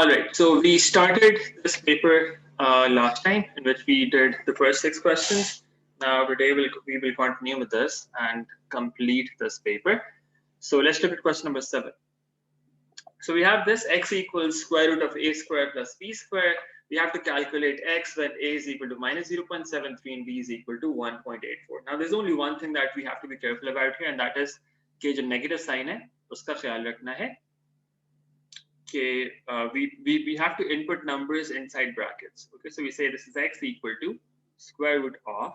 All right, so we started this paper last time in which we did the first 6 questions. Now today we will continue with this and complete this paper. So let's look at question number 7. So we have this x equals square root of a square plus b square. We have to calculate x when a is equal to minus 0.73 and b is equal to 1.84. Now there's only one thing that we have to be careful about here, and that is कि जो negative sign है उसका ख्याल रखना है. Okay, we have to input numbers inside brackets. Okay, so we say this is x equal to square root of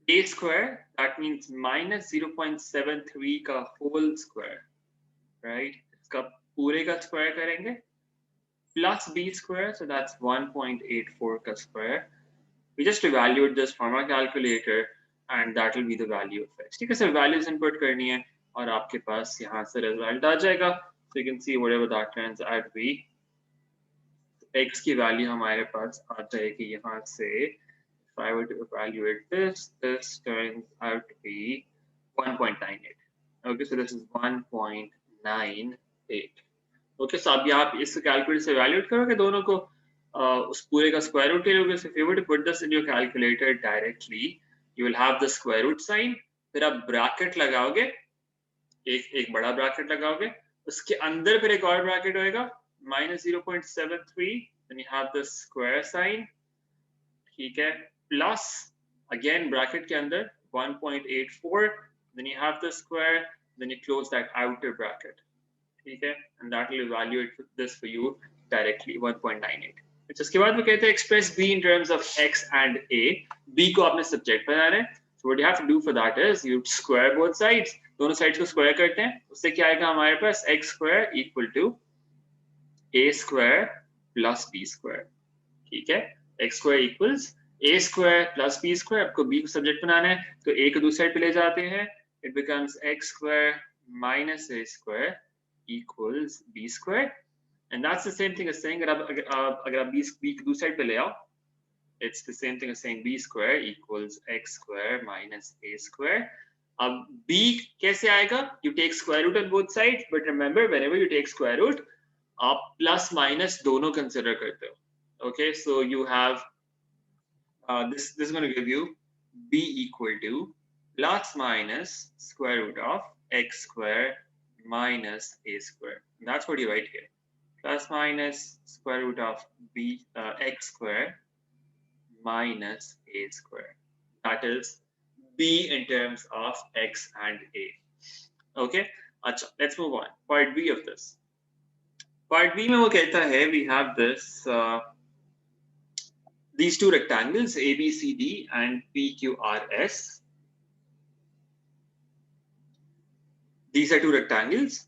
a square. That means minus 0.73 का whole square, right? इसका पूरे का square करेंगे plus b square, so that's 1.84 का square. We just evaluate this from our calculator, and that will be the value of x. ठीक है, sir values input करनी है और आपके पास यहाँ से रिजल्ट आ जाएगा. So you can see whatever that turns out to be. X की value हमारे पास आ जाएगी यहाँ से. If I were to evaluate this turns out to be 1.98. Okay, so this is 1.98. Okay, so अब आप इस कैलकुलेटर से evaluate करोगे दोनों को, उस पूरे का square root ले लोगे. So if you were to put this in your calculator directly, you will have the square root sign. फिर आप bracket लगाओगे, एक बड़ा ब्रैकेट लगाओगे, उसके अंदर फिर एक और ब्रैकेट होएगा minus 0.73, then you have the square sign, ठीक है, plus again bracket के अंदर 1.84, then you have the square, then you close that outer bracket, ठीक है, and that will evaluate this for you directly 1.98. इसके बाद वो कहते हैं express b in terms of x and a. b को आपने subject बनाना है. So what you have to do for that is you square both sides. दोनों sides को स्क्वायर करते हैं, उससे क्या आएगा हमारे पास x square equal to a square plus b square. ठीक है, x square equals a square plus b square. आपको b को सब्जेक्ट बनाना है तो a को दूसरी साइड पे ले जाते हैं. It becomes x square minus a square equals b square. And that's the same thing as saying अगर आप b को दूसरी साइड पे ले आओ, it's the same thing as saying b square equals x square minus a square. अब b कैसे आएगा? You take square root on both sides, but remember whenever you take square root, आप plus minus दोनों consider करते हो. Okay, so you have this is going to give you b equal to plus minus square root of x square minus a square. And that's what you write here. Plus minus square root of x square minus a square. That is b in terms of x and a. Okay, अच्छा, let's move on. Part b of this. Part b में वो कहता है we have this these two rectangles ABCD and PQRS. These are two rectangles.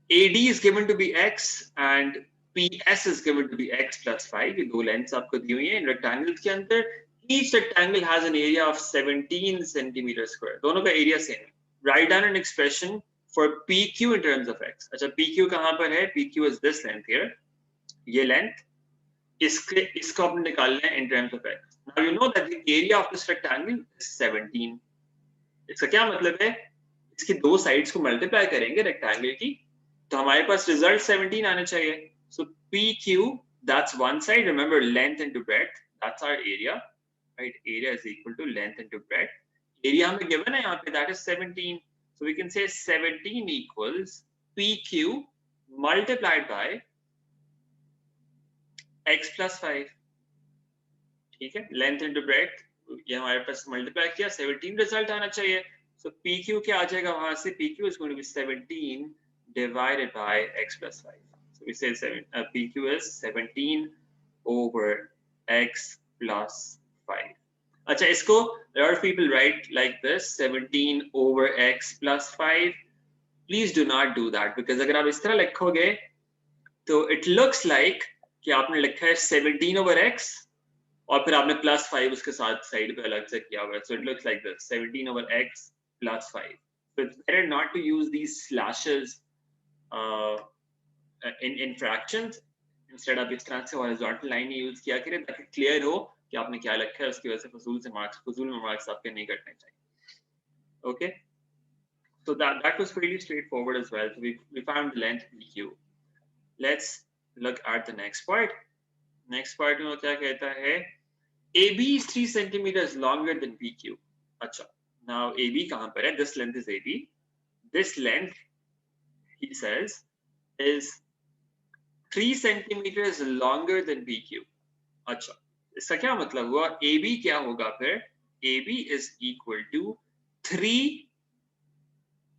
AD is given to be x and PS is given to be x plus 5. ये दो lengths आपको दी हुई हैं इन rectangles के अंदर. Each rectangle has an area of 17 centimeter square. दोनों का area same है. Write down an expression for PQ in terms of x. अच्छा, PQ कहाँ पर है? PQ is this length here. ये length. इसको आपने निकालना है in terms of x. Now you know that the area of this rectangle is 17. इसका क्या मतलब है? इसकी दो साइड्स को मल्टीप्लाई करेंगे रेक्टेंगल की, तो हमारे पास रिजल्ट 17 आना चाहिए. So PQ, that's one side. Remember, length into breadth. That's our area, right? Area is equal to length into breadth. Area हमें given है यहाँ पे, that is 17. So we can say 17 equals PQ multiplied by x plus 5. ठीक है, length into breadth ये हमारे पास multiply किया, 17 result आना चाहिए. So PQ क्या आ जाएगा वहां से? PQ is going to be 17 divided by x plus 5. We say PQ is 17 over x plus 5. अच्छा, इसको a lot of people write like this, 17 over x plus 5. Please do not do that, because अगर आप इस तरह लिखोगे तो it looks like कि आपने लिखा है 17 over x और फिर आपने plus 5 उसके साथ साइड पे अलग से किया हुआ है. So it looks like this, 17 over x plus 5. So it's better not to use these slashes in fractions. Instead of इस तरह से horizontal line यूज किया करें ताकि क्लियर हो कि आपने क्या लिखा है. उसकी वजह से फजूल में मार्क्स आपके नहीं कटने चाहिए. Okay, So that was pretty straightforward as well. So we found the length PQ. Let's look at the next part. Next part में वो क्या कहता है? AB is 3 centimeters longer than PQ. अच्छा. Now AB कहाँ पर है? This length is AB. This length, he says, is 3 centimeters longer than PQ. अच्छा. इसका क्या मतलब हुआ? AB क्या होगा फिर? AB is equal to 3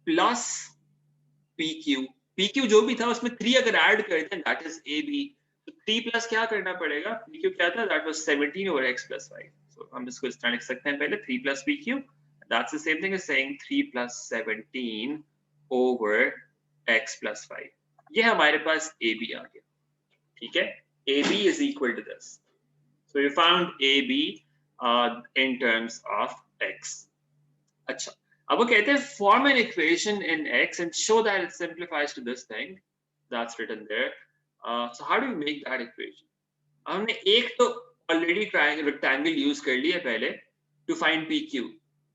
plus PQ. PQ जो भी था उसमें 3 अगर ऐड करते हैं that is AB. तो 3 plus क्या करना पड़ेगा? PQ क्या था? That was 17 over x plus 5. So हम इसको इस तरह लिख सकते हैं पहले 3 plus PQ. That's the same thing as saying 3 plus 17 over x plus 5. ये हमारे पास AB आ गया. ठीक है? AB is equal to this. So you found AB in terms of x. अच्छा. अब वो कहते हैं form an equation in x and show that it simplifies to this thing that's written there. So how do we make that equation? हमने एक तो already rectangle use कर लिया पहले to find PQ,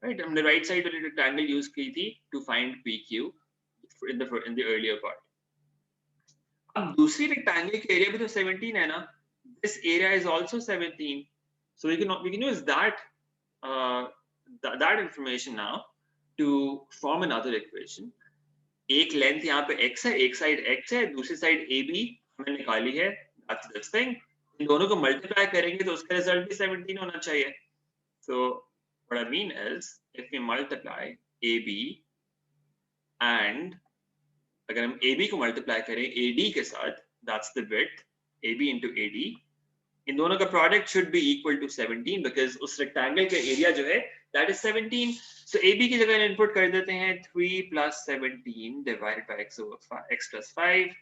right? हमने right side वाली rectangle use की थी to find PQ in the earlier part. अब दूसरी rectangle की area भी तो 17 है ना? This area is also 17, so we can use that that information now to form another equation. एक लेंथ यहाँ पे x है, एक साइड x है, दूसरी साइड AB हमने निकाली है. That's this thing. इन दोनों को मल्टीप्लाई करेंगे तो उसका रिजल्ट भी 17 होना चाहिए. So what I mean is if we multiply AB and अगर हम AB को मल्टीप्लाई करें AD के साथ, that's the width, AB into AD. इन दोनों का product should be equal to 17 because उस रेक्टेंगल का एरिया जो है that is 17. So AB की जगह इनपुट कर देते हैं 3 plus 17 divided by x over 5, x plus 5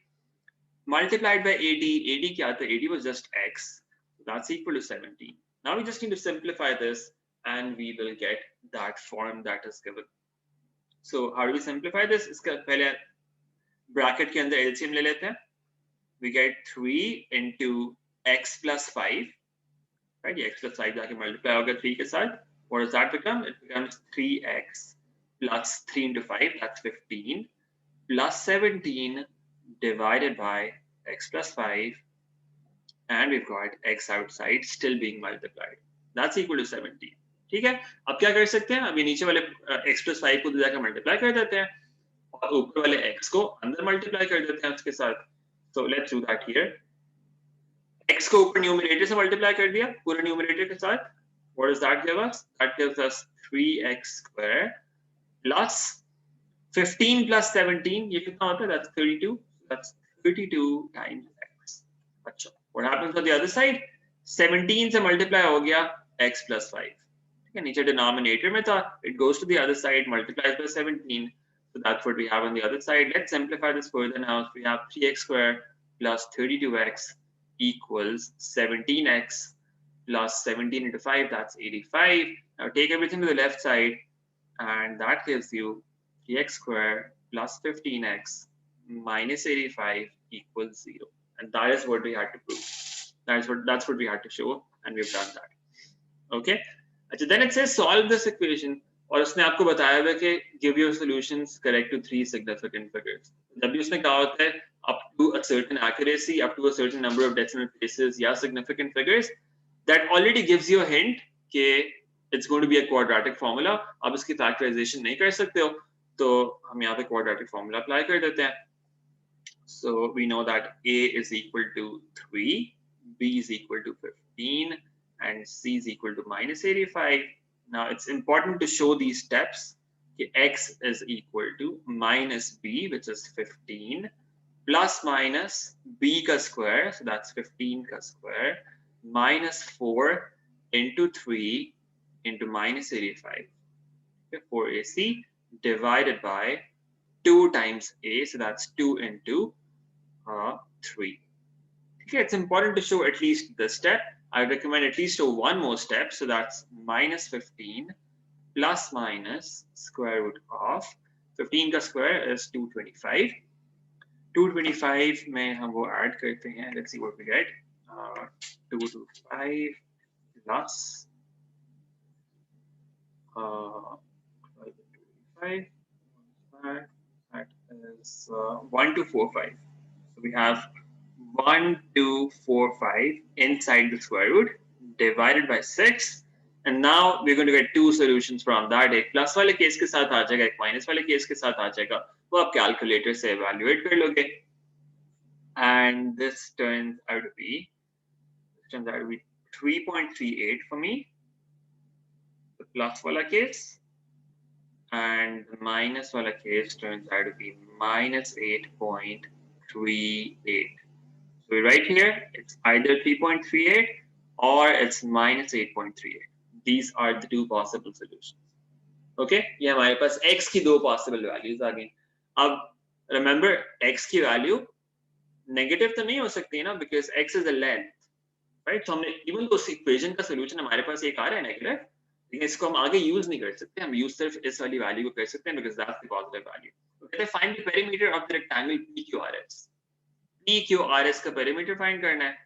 multiplied by AD. AD क्या था? AD was just x. So that's equal to 17. Now we just need to simplify this and we will get that form that is given. So how do we simplify this? इसका पहले bracket के अंदर LCM ले लेते हैं. We get 3 into x plus 5. Right? X plus 5 जाके multiply होगा 3 के साथ. What does that become? It becomes 3x plus 3 into 5, that's 15, plus 17 divided by x plus 5, and we've got x outside still being multiplied. That's equal to 17. ठीक है? अब क्या कर सकते हैं? अभी नीचे वाले x plus 5 को जाकर multiply कर देते हैं और ऊपर वाले x को अंदर multiply कर देते हैं उसके साथ. So let's do that here. x को ऊपर न्यूमरेटर से multiply कर दिया पूरे न्यूमरेटर के साथ. What does that give us? That gives us 3x square plus 15 plus 17. ये कितना होता है? That's 32. That's 32 times x. अच्छा. What happens on the other side? 17 से multiply हो गया x plus 5. ठीक है? नीचे denominator में था. It goes to the other side, multiplies by 17. So that's what we have on the other side. Let's simplify this further now. So we have 3x square plus 32x equals 17x. Plus 17 into 5, that's 85. Now take everything to the left side, and that gives you 3x squared plus 15x minus 85 equals 0. And that is what we had to prove. That's what we had to show, and we've done that. Okay. So then it says solve this equation, और उसने आपको बताया हुआ कि give your solutions correct to 3 significant figures. जब भी उसने कहा होता है up to a certain accuracy, up to a certain number of decimal places या significant figures, that already gives you a hint कि it's going to be a quadratic formula. आप इसकी factorization नहीं कर सकते हो, तो हम यहाँ पे quadratic formula apply कर देते हैं. So we know that A is equal to 3, B is equal to 15, and C is equal to minus 85. Now it's important to show these steps. X is equal to minus B, which is 15, plus minus B ka square, so that's 15 ka square, minus 4 into 3 into minus 85, okay, 4AC, divided by 2 times A, so that's 2 into 3. Okay, it's important to show at least this step. I recommend at least show one more step, so that's minus 15 plus minus square root of 15 का square is 225. 225 में हम वो add करते हैं. Let's see what we get. 225 plus 25 that is 1245. So we have 1245 inside the square root divided by 6. And now we're going to get two solutions from that. एक plus वाले case के साथ आ जाएगा, एक माइनस वाले case के साथ आ जाएगा. वो आप कैलकुलेटर से evaluate कर लोगे. And this turns out to be 3.38 for me, the plus wala case, and the minus wala case turns out to be minus 8.38. So we write here, it's either 3.38 or it's minus 8.38. These are the two possible solutions. Okay, ये हमारे पास x की दो possible values आ गई. अब remember x की value negative तो नहीं हो सकती है ना, because x is a length. Right, तो हमने इवन तो उस इक्वेशन का सोल्यूशन हमारे पास एक आ रहा है नेगेटिव, लेकिन इसको हम आगे यूज नहीं कर सकते. हम यूज सिर्फ इस वाली वैल्यू को कर सकते हैं because that's the positive value. तो कहते हैं find the perimeter of the rectangle PQRS. PQRS का पेरीमीटर फाइंड करना है.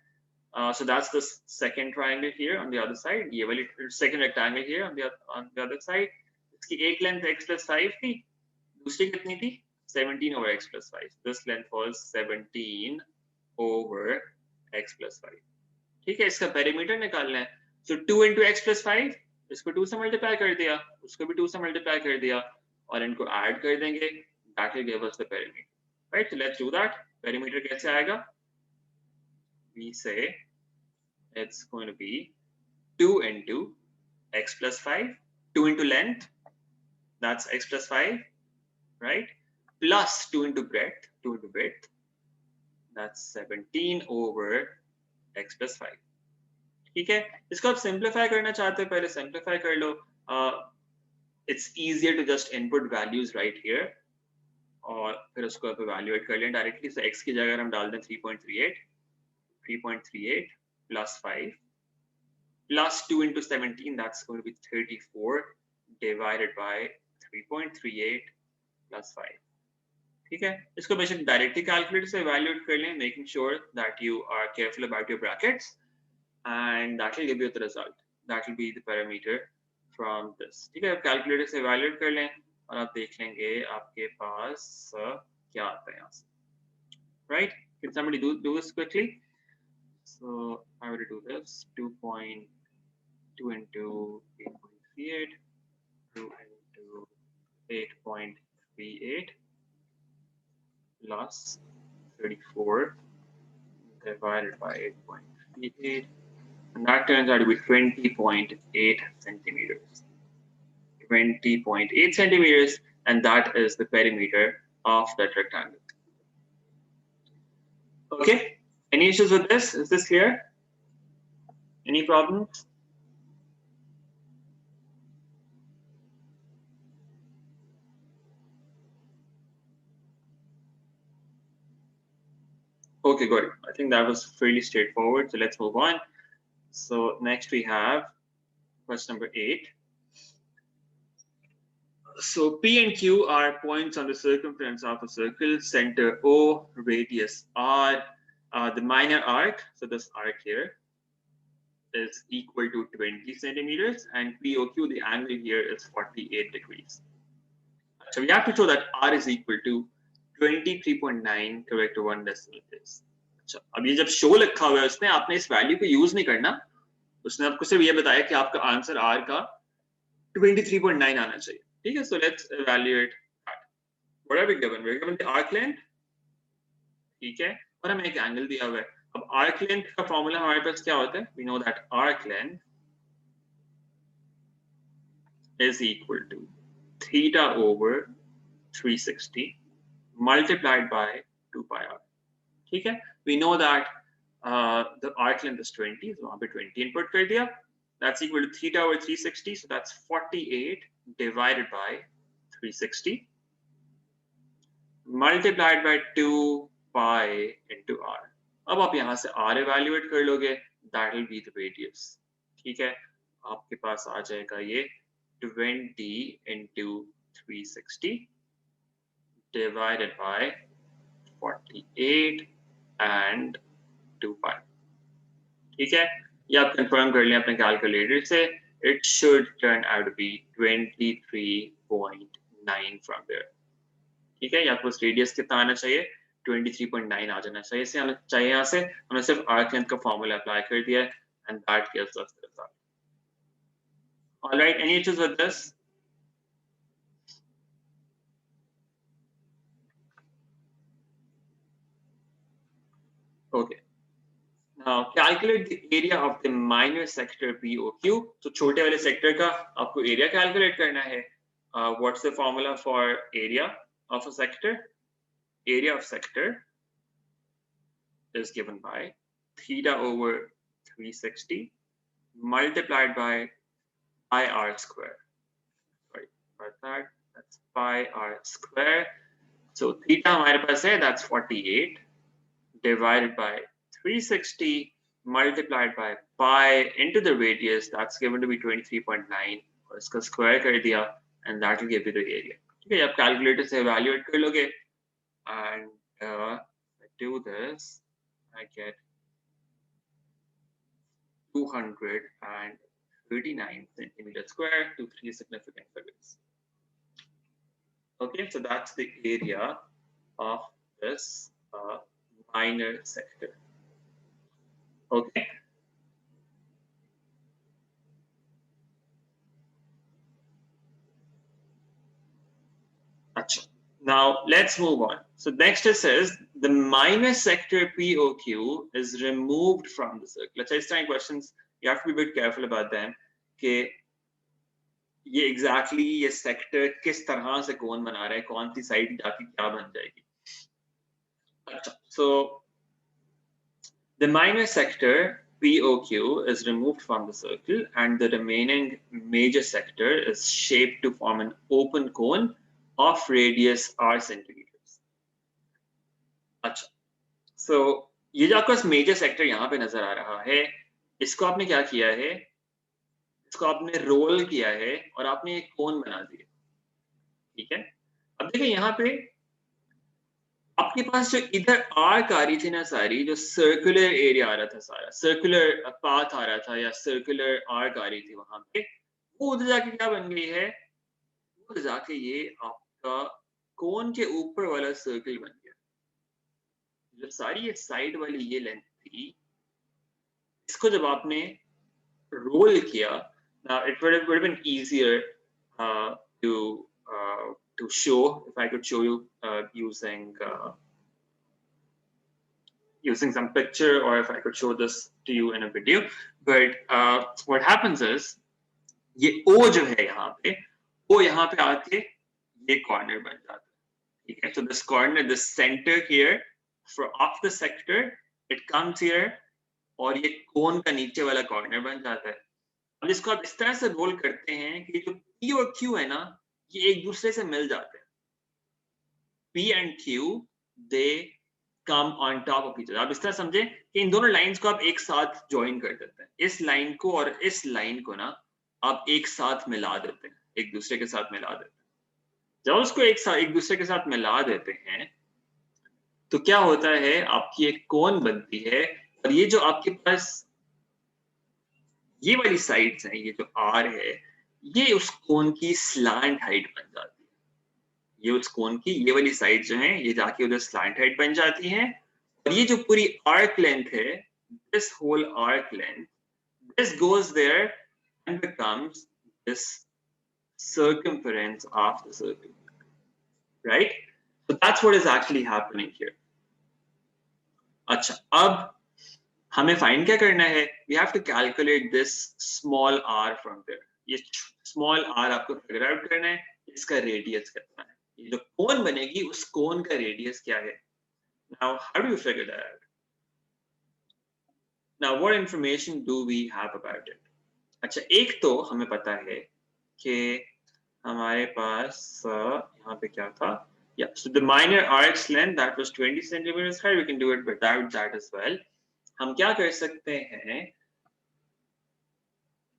So that's the second triangle here on the other side. ये वाली second rectangle here on the other side. इसकी एक लेंथ x plus 5 थी, दूसरी कितनी थी? 17 over x plus 5. This length was 17 over x plus 5. ठीक है, इसका पेरीमीटर निकालना है. So 2 into x plus 5, इसको 2 से मल्टीप्लाई कर दिया, उसको भी 2 से मल्टीप्लाई कर दिया और इनको ऐड कर देंगे. That will give us the perimeter. Right, so let's do that. Perimeter कैसे आएगा? We say it's going to be 2 into x plus 5, 2 into length, that's x plus 5, right? Plus 2 into breadth, that's 17 over x plus 5. ठीक है, इसको आप simplify करना चाहते हो पहले सिंप्लीफाई कर लो. It's easier to just input values right here और फिर उसको आप evaluate कर लें डायरेक्टली. So x की जगह हम डाल दें 3.38 plus 5 plus 2 into 17, that's going to be 34 divided by 3.38 plus 5. ठीक है, इसको बेशक डायरेक्टली कैलकुलेटर से evaluate कर लें, making sure that you are careful about your brackets, and that will give you the result. That will be the parameter from this. ठीक है, आप कैलकुलेटर से evaluate कर लें और आप देख लेंगे आपके पास क्या आता है यहाँ से. Right? Can somebody do this quickly? So I will do this. 2.2 into 8.38, 2 into 8.38 plus 34 divided by 8.38. And that turns out to be 20.8 centimeters. 20.8 centimeters, and that is the perimeter of that rectangle. Okay, any issues with this? Is this clear? Any problems? Okay, good. I think that was fairly straightforward. So let's move on. So next we have question number 8. So P and Q are points on the circumference of a circle, center O, radius R. The minor arc, so this arc here, is equal to 20 centimeters, and POQ, the angle here is 48 degrees. So we have to show that R is equal to 23.9 correct to 1 decimal place. अच्छा, अब ये जब show लिखा हुआ है उसमें आपने इस वैल्यू को यूज नहीं करना, उसने आपको सिर्फ ये बताया कि आपका आंसर R का 23.9 आना चाहिए. ठीक है, so let's evaluate that. What are we given? We're given the arc length. ठीक है, और हमें एक एंगल दिया हुआ है. अब arc length का फॉर्मूला हमारे पास क्या होता है? We know that arc length is equal to theta over 360 multiplied by 2 pi r. ठीक है, we know that the arc length is 20, so वहाँ पे 20 input कर दिया. That's equal to theta over 360, so that's 48 divided by 360 multiplied by 2 pi into r. अब आप यहाँ से r evaluate कर लोगे, that will be the radius. ठीक है, आपके पास आ जाएगा ये 20 into 360 divided by 48 and 2 pi. ठीक है, ये आप कंफर्म कर लें अपने कैलकुलेटर से. It should turn out to be 23.9 from there. ठीक है, या आपको रेडियस कितना आना चाहिए 23.9 आ जाना चाहिए। इसे हमें चाहिए यहाँ से हमने सिर्फ आर्क लेंथ का फॉर्मूला अप्लाई कर दिया है and that gives us the result. Alright, any issues with this? Okay, now calculate the area of the minor sector POQ। तो छोटे वाले सेक्टर का आपको एरिया कैलकुलेट करना है। What's the formula for area of a sector? Area of sector is given by theta over 360 multiplied by pi r square. Sorry about that. That's pi r square. So theta हमारे पास है, that's 48 divided by 360 multiplied by pi into the radius, that's given to be 23.9 और इसका square कर दिया and that will give you the area। ठीक है, आप calculator से evaluate कर लोगे and I do this, I get 239 centimeter square to 3 significant figures। Okay, so that's the area of this minor sector। Okay, Achha. Now let's move on। So next it says the minor sector POQ is removed from the circle। Let's say this time questions, you have to be a bit careful about them कि ये exactly ये sector किस तरह से कौन बना रहा है, कौन सी साइड जाके क्या बन जाएगी। अच्छा, so the minor sector POQ is removed from the circle and the remaining major sector is shaped to form an open cone of radius r centimeters। अच्छा, so ये जो आपका मेजर सेक्टर यहाँ पे नजर आ रहा है, इसको आपने क्या किया है, इसको आपने रोल किया है और आपने एक कोन बना दिया। ठीक है, अब देखिए यहाँ पे आपके पास जो इधर आर्क आ रही थी ना सारी, जो सर्कुलर एरिया आ रहा था, सारा सर्कुलर पाथ आ रहा था या सर्कुलर आर्क आ रही थी वहां पे, वो उधर जाके क्या बन गई है, उधर जाके ये आपका कोन के ऊपर वाला सर्कल बन गया। जो सारी ये साइड वाली ये लेंथ थी, इसको जब आपने रोल किया, now it would have been easier to show if I could show you using some picture or if I could show this to you in a video, but what happens is ये O जो है यहाँ पे, O यहाँ पे आके ये corner बन जाता है। ठीक है, so this corner, this center here of the sector, it comes here और ये कोन का नीचे वाला कॉर्नर बन जाता है। अब इसको आप इस तरह से रोल करते हैं कि जो P और Q है ना, ये एक दूसरे से मिल जाते हैं। P and Q they come on top of each other। आप इस तरह समझे कि इन दोनों लाइंस को आप एक साथ ज्वाइन कर देते हैं। इस लाइन को और इस लाइन को ना आप एक साथ मिला देते हैं, एक दूसरे के साथ मिला देते हैं। जब उसको एक दूसरे के साथ मिला देते हैं तो क्या होता है, आपकी एक कोन बनती है और ये जो आपके पास ये वाली साइड्स हैं, ये जो आर है, ये उस कोन की स्लैंट हाइट बन जाती है। ये उस कोन की ये वाली साइड जो है, ये जाके उधर स्लैंट हाइट बन जाती है और ये जो पूरी आर्क लेंथ है, this whole arc length, this goes there and becomes this circumference of the circle, right? So that's what is actually happening here। अच्छा, अब हमें फाइंड क्या करना है, we have to calculate this small r from there। ये small r आपको figure out करना है, इसका रेडियस कितना है, ये जो कोन बनेगी उस कोन का रेडियस क्या है। Now how do you figure that out? Now what information do we have about it? अच्छा, एक तो हमें पता है कि हमारे पास यहाँ पे क्या था, yeah, so the minor arc's length that was 20 centimeters high, we can do it without that as well। हम क्या कर सकते हैं,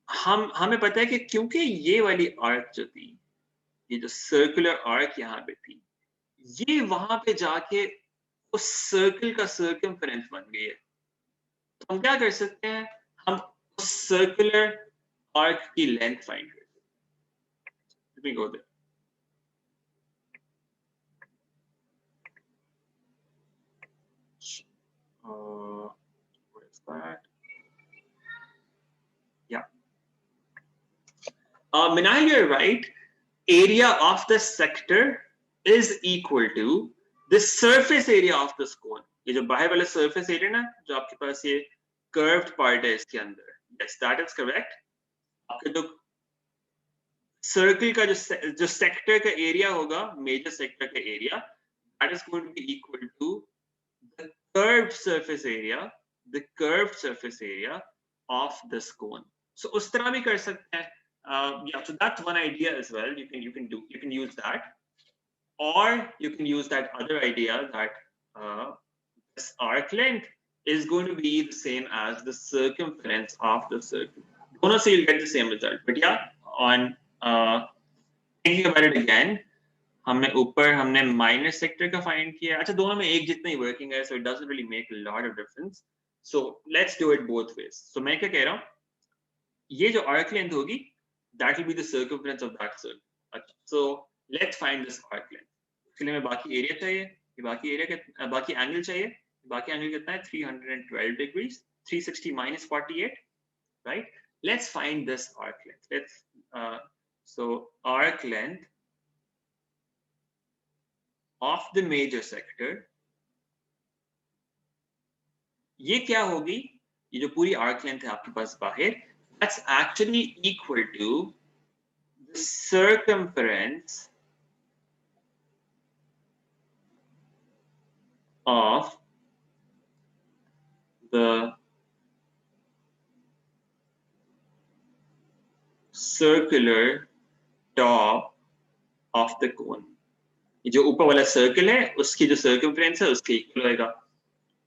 हमें पता है कि क्योंकि ये वाली आर्क जो थी, ये जो सर्कुलर आर्क यहाँ पे थी, ये वहां पे जाके उस सर्कल का सर्कमफेरेंस बन गई है। तो हम क्या कर सकते हैं, हम उस सर्कुलर आर्क की लेंथ फाइंड कर सकते हैं। Let me go there। Minal, you're right. Area of the sector is equal to the surface area of this cone. ये जो बाहर वाला surface area ना, जो आपके पास ये curved part है इसके अंदर. Yes, that is correct. आपके जो सर्कल का जो सेक्टर का एरिया होगा, मेजर सेक्टर का area, that is going to be equal to the curved surface area of this cone. So उस तरह भी कर सकते हैं. Yeah, so that's one idea as well. You can use that, or you can use that other idea that this arc length is going to be the same as the circumference of the circle. Dono se you'll get the same result. But yeah, on thinking about it again, हमने ऊपर हमने minor sector का find किया. अच्छा, दोनों में एक जितना ही वर्किंग है, so it doesn't really make a lot of difference. So let's do it both ways. So मैं क्या कह रहा हूँ, ये जो arc length होगी, that will be the circumference of that circle. अच्छा, so let's find this arc length. उसके लिए हमें बाकी एरिया चाहिए, बाकी एंगल चाहिए. बाकी एंगल कितना है? 312 degrees. 360 minus 48, right? Let's find this arc length. So arc length of the major sector, ये क्या होगी? ये जो पूरी arc length है आपके पास बाहर, that's actually equal to the circumference of the circular top of the cone. ये जो ऊपर वाला सर्कल है उसकी जो सर्कमफ्रेंस है उसके इक्वल होएगा.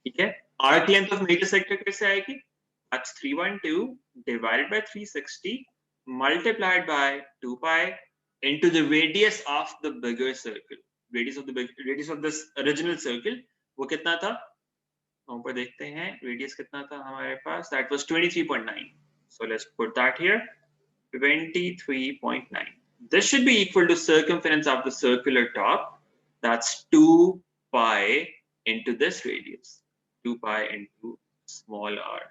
ठीक है. Arc length of major sector कैसे आएगी? That's 312 divided by 360 multiplied by 2 pi into the radius of the bigger circle. Radius of this original circle वो कितना था? हम ऊपर देखते हैं radius कितना था हमारे पास. That was 23.9. So let's put that here. 23.9. This should be equal to circumference of the circular top. That's 2 pi into this radius. 2 pi into small r.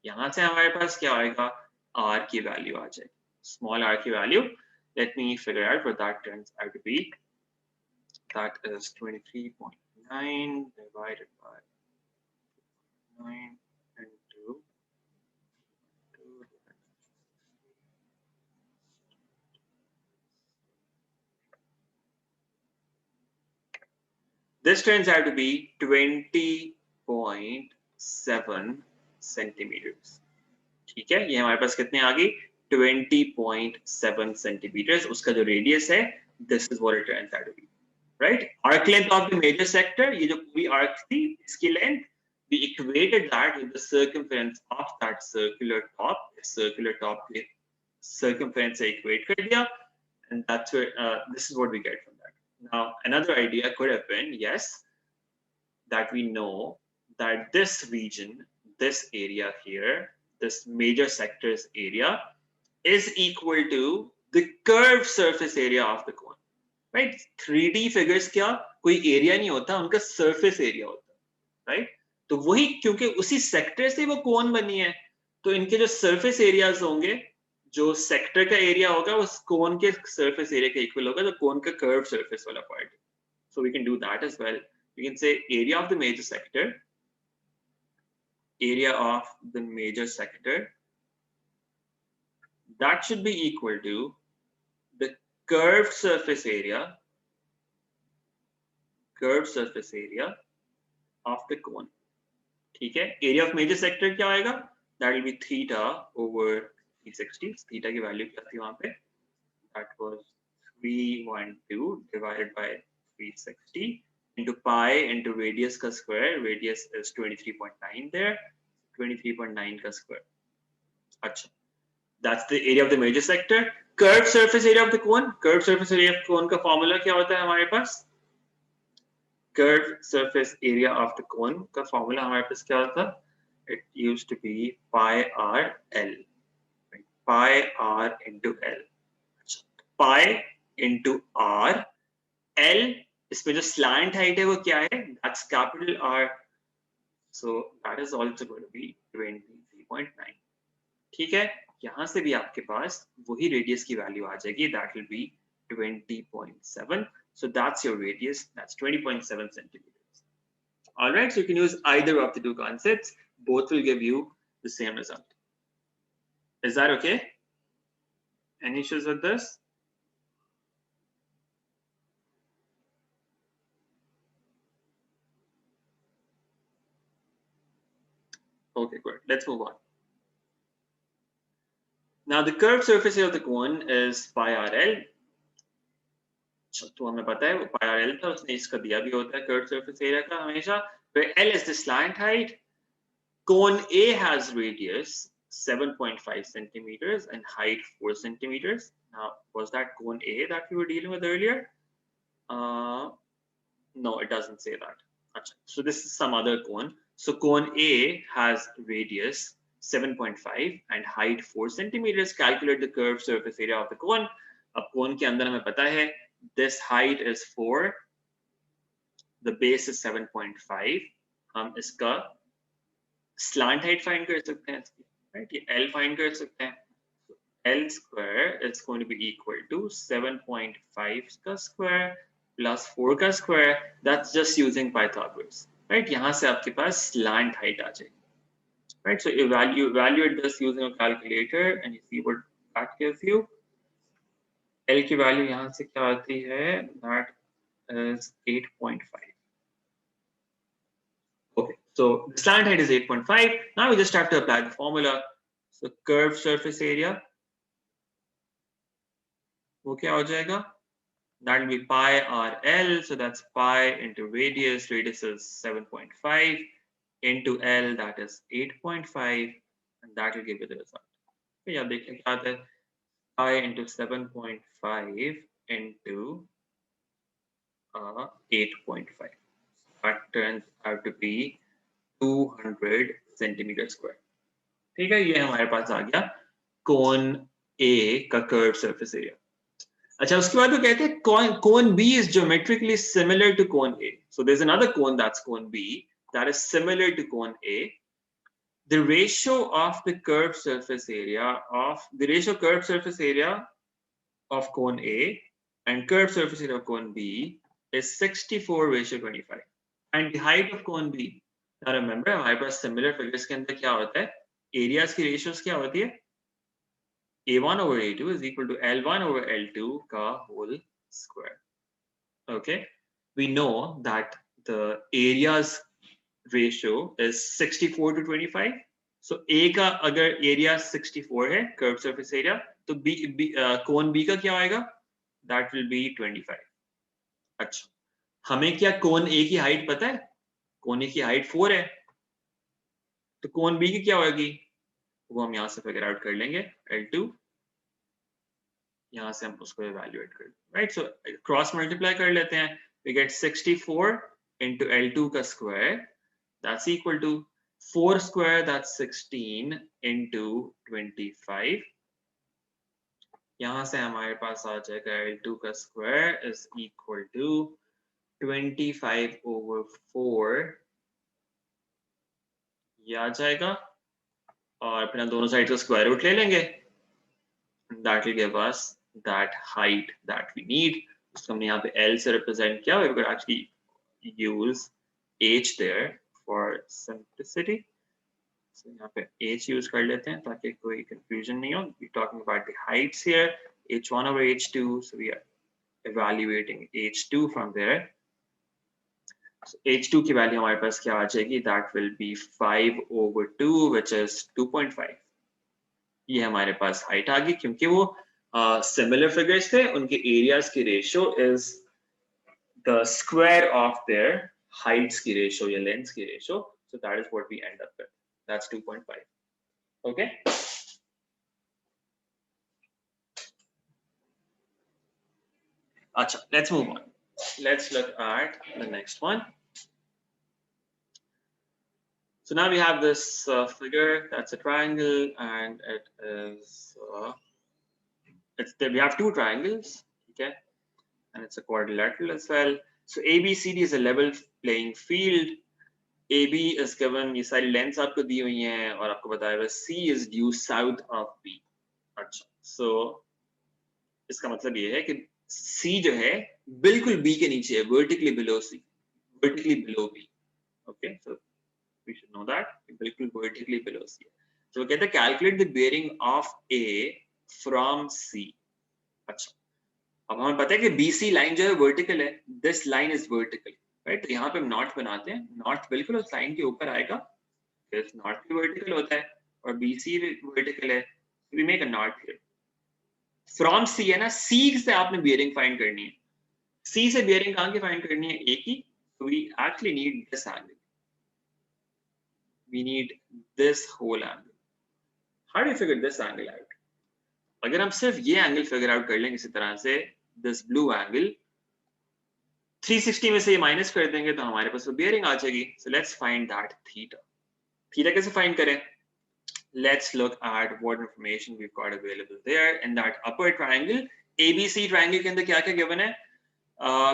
यहाँ से हमारे पास क्या आएगा? R की वैल्यू आ जाएगी. Small r की value. Let me figure out what that turns out to be. That is 23.9 divided by 9 into 2. This turns out to be 20.7 centimeters. ठीक है, ये हमारे पास कितने आ गई? 20.7 centimeters. उसका जो radius है, this is what it turns out to be, right? Arc length of the major sector, ये जो पूरी arc थी, इसकी length, we equated that with the circumference of that circular top. Circular top के circumference से equate कर दिया, and that's where this is what we get from that. Now, another idea could have been, yes, that we know that this region, this area here, this major sector's area is equal to the curved surface area of the cone, right? 3D figures क्या कोई area नहीं होता, उनका surface area होता, right? तो वही क्योंकि उसी sector से वो cone बनी है, तो इनके जो surface areas होंगे, जो सेक्टर का एरिया होगा उस कोन के सरफेस एरिया के इक्वल होगा, तो कोन का कर्व सरफेस वाला part. So we can do that as well. We can say area of the major sector, that should be equal to the curved surface area of the cone. ठीक है. Area of major sector क्या आएगा? That will be theta over 360. Theta की value क्या थी वहां पे? That was 312 divided by 360 into pi into radius का square. Radius is 23.9 there. 23.9 का square. अच्छा, that's the area of the major sector. Curved surface area of the cone. Curved surface area of the cone का formula क्या होता है हमारे पास? Curved surface area of the cone का formula हमारे पास क्या होता? It used to be pi r l. Pi r into L. Pi into R. L, इसमें जो slant height है वो क्या है? That's capital R. So that is also going to be 23.9. ठीक है. यहाँ से भी आपके पास वही radius की value आ जाएगी, that will be 20.7. So that's your radius, that's 20.7 centimeters. All right, so you can use either of the two concepts, both will give you the same result. Is that okay? Any issues with this? Okay, good. Let's move on. Now the curved surface area of the cone is pi RL. तो हमें पता है वो pi RL था, उसने इसका दिया भी होता है curved surface area का हमेशा, where L is the slant height. Cone A has radius 7.5 centimeters and height 4 centimeters. Now, was that cone A that we were dealing with earlier? No, it doesn't say that. So this is some other cone. So cone A has radius 7.5 and height 4 centimeters. Calculate the curved surface area of the cone. अब cone के अंदर हमें पता है this height is 4, the base is 7.5. हम इसका slant height find कर सकते हैं, right? ये L find कर सकते हैं. So L square is going to be equal to 7.5 का square plus 4 का square. That's just using Pythagoras, right? यहाँ से आपके पास slant height आ जाएगी, right? So evaluate this using a calculator and you see what that gives you. L की value यहाँ से क्या आती है? That is 8.5. Okay, so the slant height is 8.5. Now we just have to apply the formula. So curved surface area, वो क्या हो जाएगा? That will be pi RL. So that's pi into radius. Radius is 7.5 into L. That is 8.5, and that will give you the result. So yeah, देख लें क्या आता है. Pi into 7.5 into 8.5. That turns out to be 200 centimeter square. ठीक है, ये हमारे पास आ गया cone A का curved surface area. अच्छा, उसके बाद वो कहते हैं cone B is geometrically similar to cone A. So there's another cone that's cone B that is similar to cone A. The ratio of the curved surface area of cone A and curved surface area of cone B is 64:25. And the height of cone B. Now remember, हमारे पास similar figures के अंदर क्या होता है? Areas की ratios क्या होती है? A1 over A2 is equal to L1 over L2 का whole square. Okay, we know that the areas ratio is 64:25. So A का अगर area 64 है curved surface area, तो cone B का क्या आएगा? That will be 25. अच्छा, हमें क्या cone A की height पता है? Cone A की height 4 है, तो cone B की क्या होगी? वो हम यहाँ से figure out कर लेंगे. L2, यहाँ से हम उसको evaluate कर, right? So cross multiply कर लेते हैं. We get 64 into L2 का square. That's equal to 4 square. That's 16 into 25. यहाँ से हमारे पास आ जाएगा L2 का square is equal to 25 over 4. ये आ जाएगा और फिर हम दोनों साइड का स्क्वायर रूट ले लेंगे. That will give us that height that we need. उसको हमने यहाँ पे L से represent किया. We could actually use H there for simplicity. So यहाँ पे H use कर लेते हैं ताकि कोई confusion नहीं हो. We're talking about the heights here. H1 over H2. So we are evaluating H2 from there. So H2 की value हमारे पास क्या आ जाएगी? That will be 5 over 2, which is 2.5. ये हमारे पास height आ गई क्योंकि वो similar figures थे. उनके areas की ratio is the square of their heights की ratio या lengths की ratio. So that is what we end up with. That's 2.5. Okay. Acha, let's move on. Let's look at the next one. So now we have this figure that's a triangle, and it is we have two triangles, okay, and it's a quadrilateral as well. So ABCD is a level playing field. AB is given, ये सारी lengths आपको दी हुई हैं और आपको बताया हुआ C is due south of B. अच्छा, so इसका मतलब ये है कि C जो है बिल्कुल B के नीचे है, vertically below C, vertically below B. Okay, so we should know that बिल्कुल vertically below C. So वो कहते हैं calculate the bearing of A from C. अच्छा, अब हमें पता है कि BC लाइन जो है वर्टिकल है, this line is vertical, right? तो यहाँ पे हम नॉट बनाते हैं, नॉट बिल्कुल उस लाइन के ऊपर आएगा, नॉट भी वर्टिकल होता है और BC भी वर्टिकल है, we make a knot here. From C है ना, C से आपने बियरिंग फाइंड करनी है. C से बियरिंग कहाँ की फाइंड करनी है? A की. So we actually need this angle. We need this whole angle. How do you figure this angle out? अगर हम सिर्फ ये एंगल फिगर आउट कर लेंगे इसी तरह से, this blue angle 360 में से ये माइनस कर देंगे तो हमारे पास वो बियरिंग आ जाएगी. So let's find that theta. Theta कैसे फाइंड करें? Let's look at what information we've got available there in that upper triangle. ABC triangle के अंदर क्या क्या given है?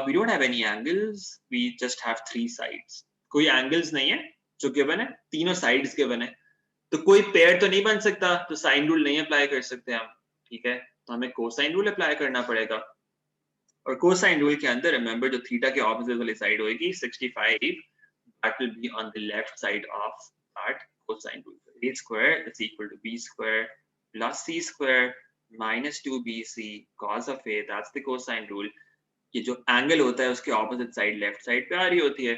We don't have any angles. We just have 3 sides. कोई angles नहीं है जो given है, तीनों sides given है. तो कोई पेयर तो नहीं बन सकता, तो साइन रूल नहीं अप्लाई कर सकते हम, ठीक है? तो हमें कोसाइन रूल अप्लाई करना पड़ेगा. और कोसाइन रूल के अंदर रिमेंबर जो थीटा के ऑपोजिट वाली साइड होगी 65, that will be on the left side of that cosine rule. A square is equal to B square plus C square minus 2BC cos of A. That's the cosine rule. ये जो angle होता है उसके opposite side left side पे आ रही होती है,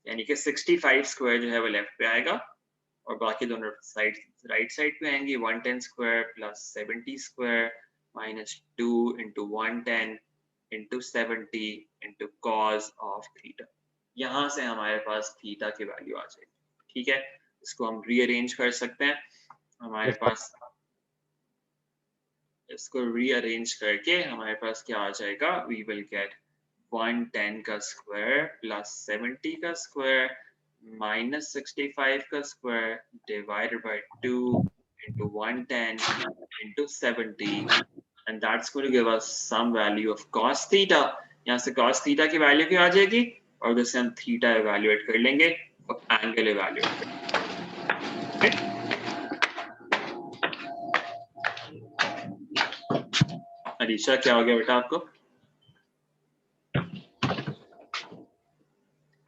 यानी कि 65 स्क्वायर जो है वो लेफ्ट पे आएगा और बाकी दोनों साइड राइट साइड पे आएंगी. 110 square plus 70 square minus 2 into 110 into 70 into cos of theta. यहाँ से हमारे पास थीटा की वैल्यू आ जाएगी, ठीक है? इसको हम रीअरेंज कर सकते हैं. हमारे पास इसको रीअरेंज करके हमारे पास क्या आ जाएगा? वी विल गेट 110 का स्क्वायर प्लस 70 का स्क्वायर minus 65 का square divided by 2 into 110 into 70 and that's going to give us some value of cos theta. यहाँ से cos theta की वैल्यू क्या आ जाएगी और जैसे हम theta evaluate कर लेंगे और angle evaluate कर लेंगे. अलीशा क्या हो गया बेटा आपको?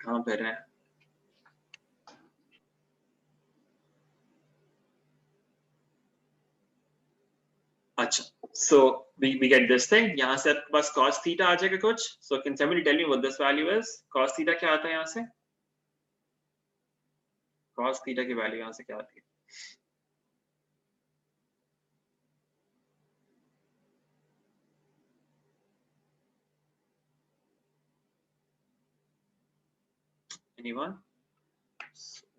कहाँ पे रहे हैं? अच्छा, so we get this thing. यहाँ से आपके पास cos theta आ जाएगा कुछ. So can somebody tell me what this value is? Cos theta क्या आता है यहाँ से? Cos theta की वैल्यू यहाँ से क्या आती है? Anyone?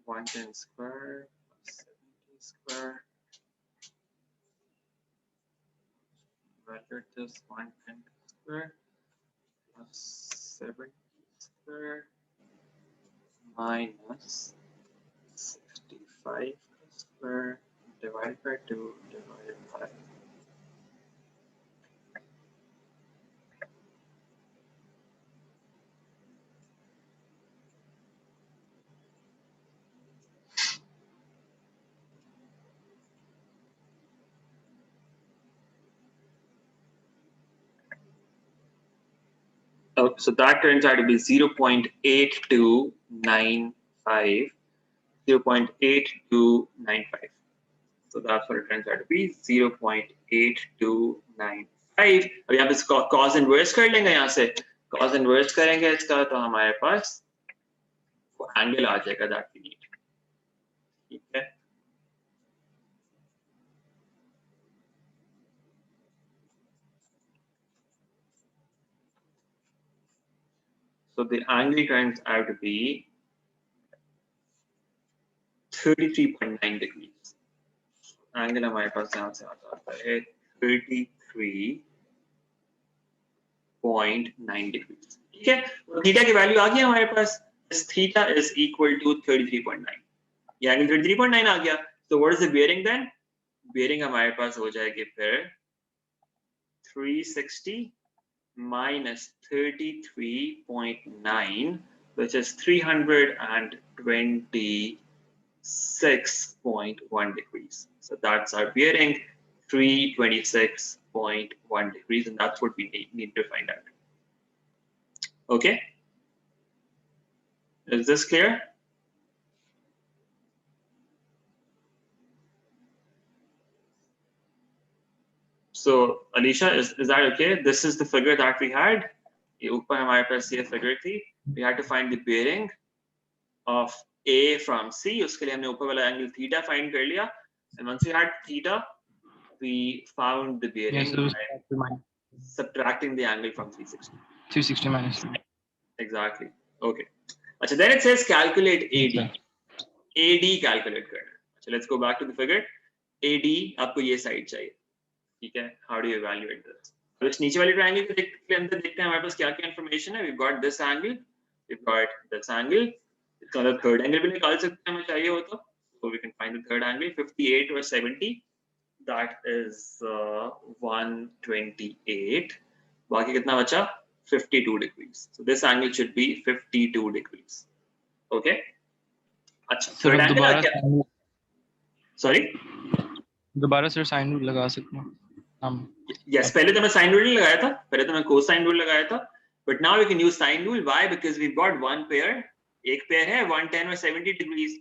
110 square plus 70 square. Bracket this 110 square plus 70 square minus 65 square divided by 2 divided by oh, so that turns out to be 0.8295. 0.8295. So that's what it turns out to be, 0.8295. अब यहाँ पे cos inverse कर लेंगे. यहाँ से cos inverse करेंगे इसका तो हमारे पास वो एंगल आ जाएगा that we need. ठीक है? So the angle turns out to be 33.9 degrees. Angle हमारे पास यहाँ से आ जाता है 33.9 degrees. ठीक है? थीटा की वैल्यू आ गई हमारे पास. This theta is equal to 33.9. ये एंगल 33.9 आ गया. So what is the bearing then? Bearing हमारे पास हो जाएगी फिर 360 minus 33.9, which is 326.1 degrees. So that's our bearing, 326.1 degrees, and that's what we need to find out. Okay, is this clear? So Alicia, is that okay? This is the figure that we had. ये ऊपर हमारे पास ये figure थी. We had to find the bearing of A from C. उसके लिए हमने ऊपर वाला angle theta find कर लिया. And once we had theta, we found the bearing by subtracting the angle from 360. 360 minus. Exactly. Okay. अच्छा, then it says calculate AD. AD calculate करना. So let's go back to the figure. AD आपको ये side चाहिए. ठीक है? How do you evaluate this? तो इस नीचे वाले triangle के अंदर देखते हैं हमारे पास क्या क्या information है. We've got this angle. We've got this angle. इसका मतलब third angle भी निकाल सकते हैं हमें चाहिए हो तो. So we can find the third angle 58 or 70. That is 128. बाकी कितना बचा? 52 degrees. So this angle should be 52 degrees. Okay. अच्छा, third angle आ गया. Sorry. दोबारा सिर्फ साइन रूल लगा सकते हैं हम. Yes, पहले तो मैं साइन रूल नहीं लगाया था. पहले तो मैं कोसाइन रूल लगाया था. But now we can use sine rule. Why? Because we've got one pair. एक pair है 110 or 70 degrees.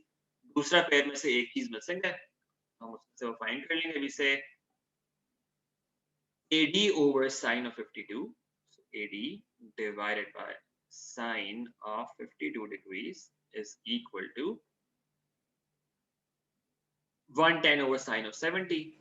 दूसरा pair में से एक चीज मिसिंग है. हम उससे वो फाइंड कर लेंगे. We say AD over sine of 52. So AD divided by sine of 52 degrees is equal to 110 over sine of 70.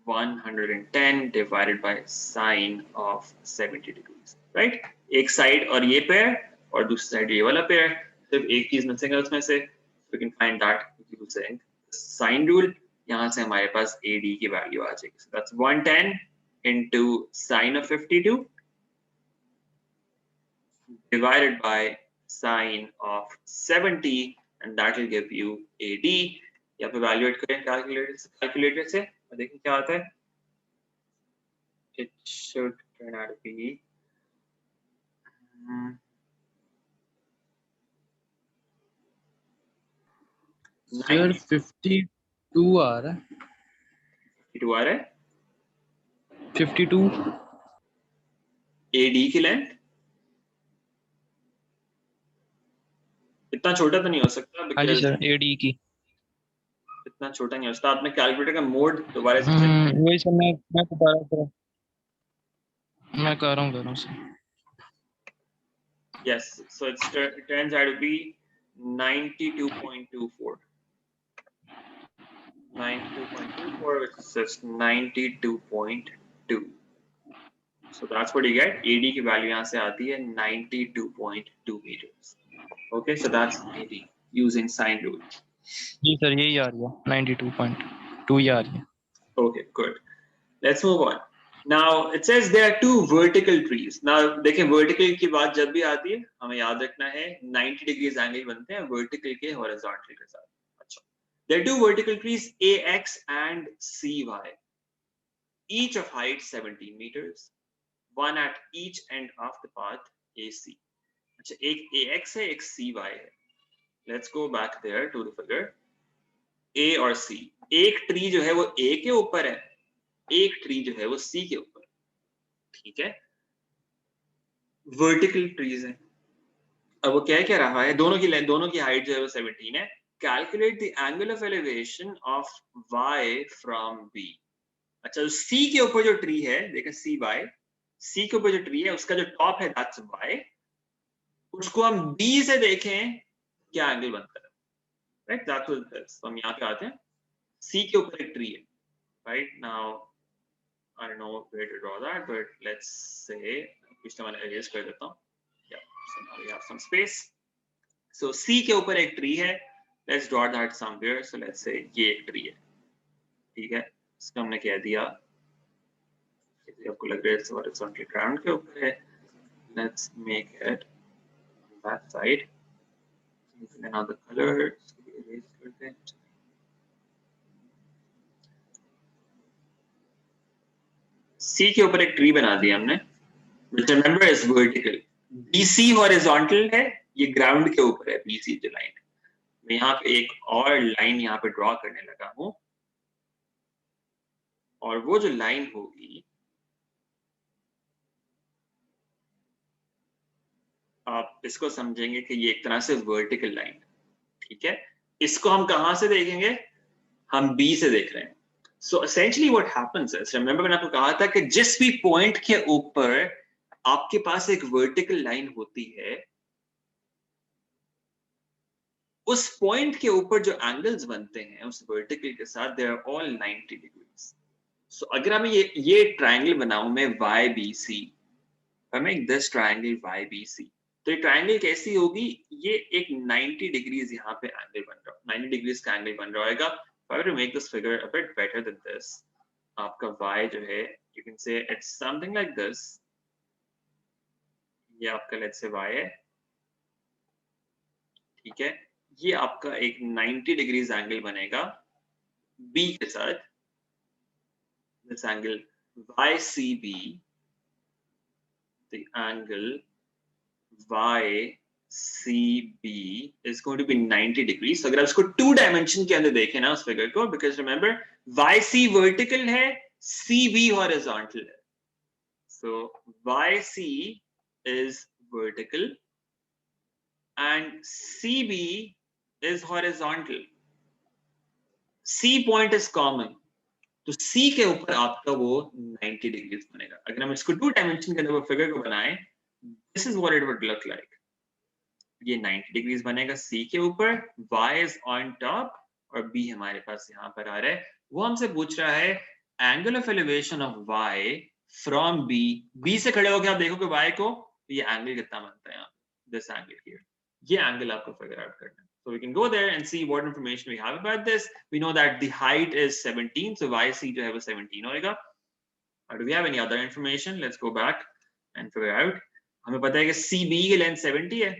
110 divided by sine of 70 degrees. Right? एक side और ये pair और दूसरी side ये वाला pair. सिर्फ एक चीज मिसिंग है उसमें से. We can find that using sine rule. यहाँ से हमारे पास AD की वैल्यू आ जाएगी. So that's 110 into sine of 52 divided by sine of 70, and that will give you AD. या पे evaluate करें calculator से और देखें क्या आता है. It should turn out to be Sir 52 आ रहा है. 52 आ रहा है. 52 AD की लेंथ इतना छोटा तो नहीं हो सकता. हाँ जी सर, AD की इतना छोटा नहीं हो सकता. आपने कैलकुलेटर का मोड दोबारा से चेक वही सर मैं कर रहा हूँ sir. Yes, so it turns out to be 92.24. 92.24, which is just 92.2. So that's what you get. AD की वैल्यू यहाँ से आती है 92.2 meters. Okay, so that's AD using sine rule. Ji sir, यही आ रही है 92.2 ही आ रही है. Okay, good. Let's move on. Now it says there are two vertical trees. Now देखें vertical की बात जब भी आती है हमें याद रखना है 90 degrees angle बनते हैं vertical के horizontal के साथ. अच्छा. There are two vertical trees AX and CY. Each of height 17 meters. One at each end of the path AC. अच्छा, एक AX है, एक CY है. Let's go back there to the figure. A और C. एक tree जो है वो A के ऊपर है, एक ट्री जो है वो C के ऊपर. ठीक है, वर्टिकल ट्रीज हैं. अब वो क्या रहा है, दोनों की लेंथ, दोनों की हाइट जो है वो 17 है. Calculate the angle of elevation of Y from B. अच्छा, तो C के ऊपर जो ट्री है, देखा CY, C के ऊपर जो ट्री है उसका जो टॉप है दैट्स Y. उसको हम B से देखें क्या एंगल बनता है. Right, that's what it is. तो हम यहाँ पे आते हैं. C के ऊपर एक ट्री है. Right, now I don't know where to draw that, but let's say कुछ तो मैंने erase कर देता हूँ. Yeah, so now we have some space. So C के ऊपर एक tree है. Let's draw that somewhere. So let's say ये एक tree है. ठीक है, इसका हमने कह दिया. आपको लग रहा है horizontal ground के ऊपर है. Let's make it on that side. Using another color. Erase करते हैं. C के ऊपर एक ट्री बना दिया हमने, which remember is vertical. BC horizontal है, ये ग्राउंड के ऊपर है BC जो लाइन. मैं यहाँ पे एक और लाइन यहाँ पे ड्रॉ करने लगा हूँ, और वो जो लाइन होगी आप इसको समझेंगे कि ये एक तरह से वर्टिकल लाइन, ठीक है। इसको हम कहां से देखेंगे, हम बी से देख रहे हैं। So essentially what happens is, remember मैंने आपको कहा था कि जिस भी पॉइंट के ऊपर आपके पास एक वर्टिकल लाइन होती है, उस पॉइंट के ऊपर जो एंगल्स बनते हैं उस वर्टिकल के साथ, they are all 90 degrees. So अगर हम ये ट्रायंगल बनाऊं मैं Y B C, make this triangle Y B C, तो ये ट्रायंगल कैसी होगी, ये एक 90 डिग्रीज यहाँ पे एंगल बन रहा है, 90 डिग्रीज का एंगल बन रहा होगा। If I were to make this figure a bit better than this, आपका y जो है, you can say it's something like this, ये आपका let's say y है, ठीक है। ये आपका एक 90 डिग्रीज एंगल बनेगा b के साथ, this angle YCB, the angle YCB is going to be 90 degrees. So अगर आप इसको 2 डायमेंशन के अंदर देखें ना उस फिगर को, because remember YC वर्टिकल है, CB हॉरिजॉन्टल है। So YC is vertical and CB is horizontal. C point is common, तो C के ऊपर आपका वो 90 डिग्रीज बनेगा। अगर हम इसको 2 डायमेंशन के अंदर वो फिगर को बनाएं, this is what it would look like. ये 90 डिग्रीज बनेगा C के ऊपर, Y is on top और B हमारे पास यहाँ पर आ रहा है। वो हमसे पूछ रहा है angle of elevation of Y from B, B से खड़े होकर आप देखो कि Y को, तो ये एंगल कितना बनता है यहाँ, दिस एंगल हियर, ये एंगल आपको फिगर आउट करना है। So we can go there and see what information we have about this. We know that the height is 17, so YC जो है वो 17 होएगा। Do we have any other information? Let's go back and figure out. हमें पता है कि CB की length 70 है,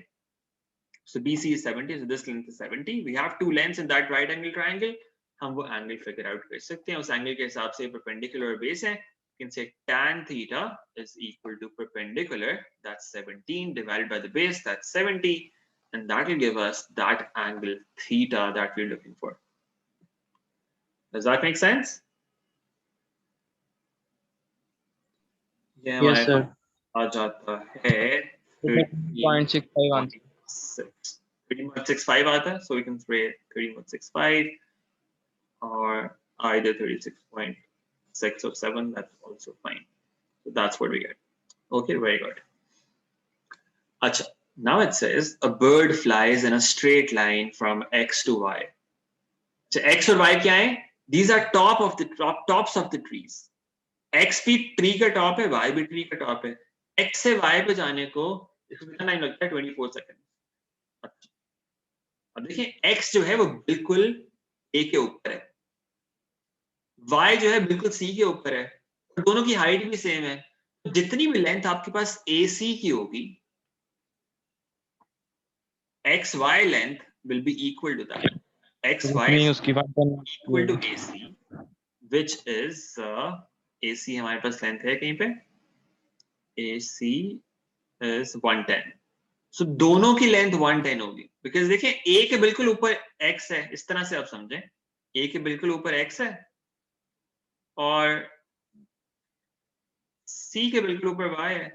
so BC is 70, so this length is 70. We have two lengths in that right angle triangle. हम वो एंगल फिगर आउट कर सकते हैं, उस एंगल के हिसाब से परपेंडिकुलर बेस है। You can say tan theta is equal to perpendicular, that's 17, divided by the base, that's 70, and that will give us that angle theta that we're looking for. Does that make sense? ये Yes, हमारे sir. पास आ जाता है 0.65 answer. 13.6, 13.65 आता है, so we can say 13.65 or either 36.6 or 7, that's also fine. So that's what we get. Okay, very good. Acha, now it says a bird flies in a straight line from X to Y. So X और Y क्या है? These are tops of the trees. X भी tree का top है, Y भी tree का top है। X से Y पे जाने को इसको कितना टाइम लगता है? 24 सेकंड। अच्छा, अब देखिए X जो है वो बिल्कुल A के ऊपर है, Y जो है बिल्कुल C के ऊपर है, दोनों की हाइट भी सेम है, जितनी भी लेंथ आपके पास AC की होगी, XY length will be equal to that. XY is equal to AC, which is AC हमारे पास लेंथ है कहीं पे, AC is 110. So दोनों की लेंथ 110 होगी, because देखिए A के बिल्कुल ऊपर X है, इस तरह से आप समझें, A के बिल्कुल ऊपर X है और C के बिल्कुल ऊपर Y है,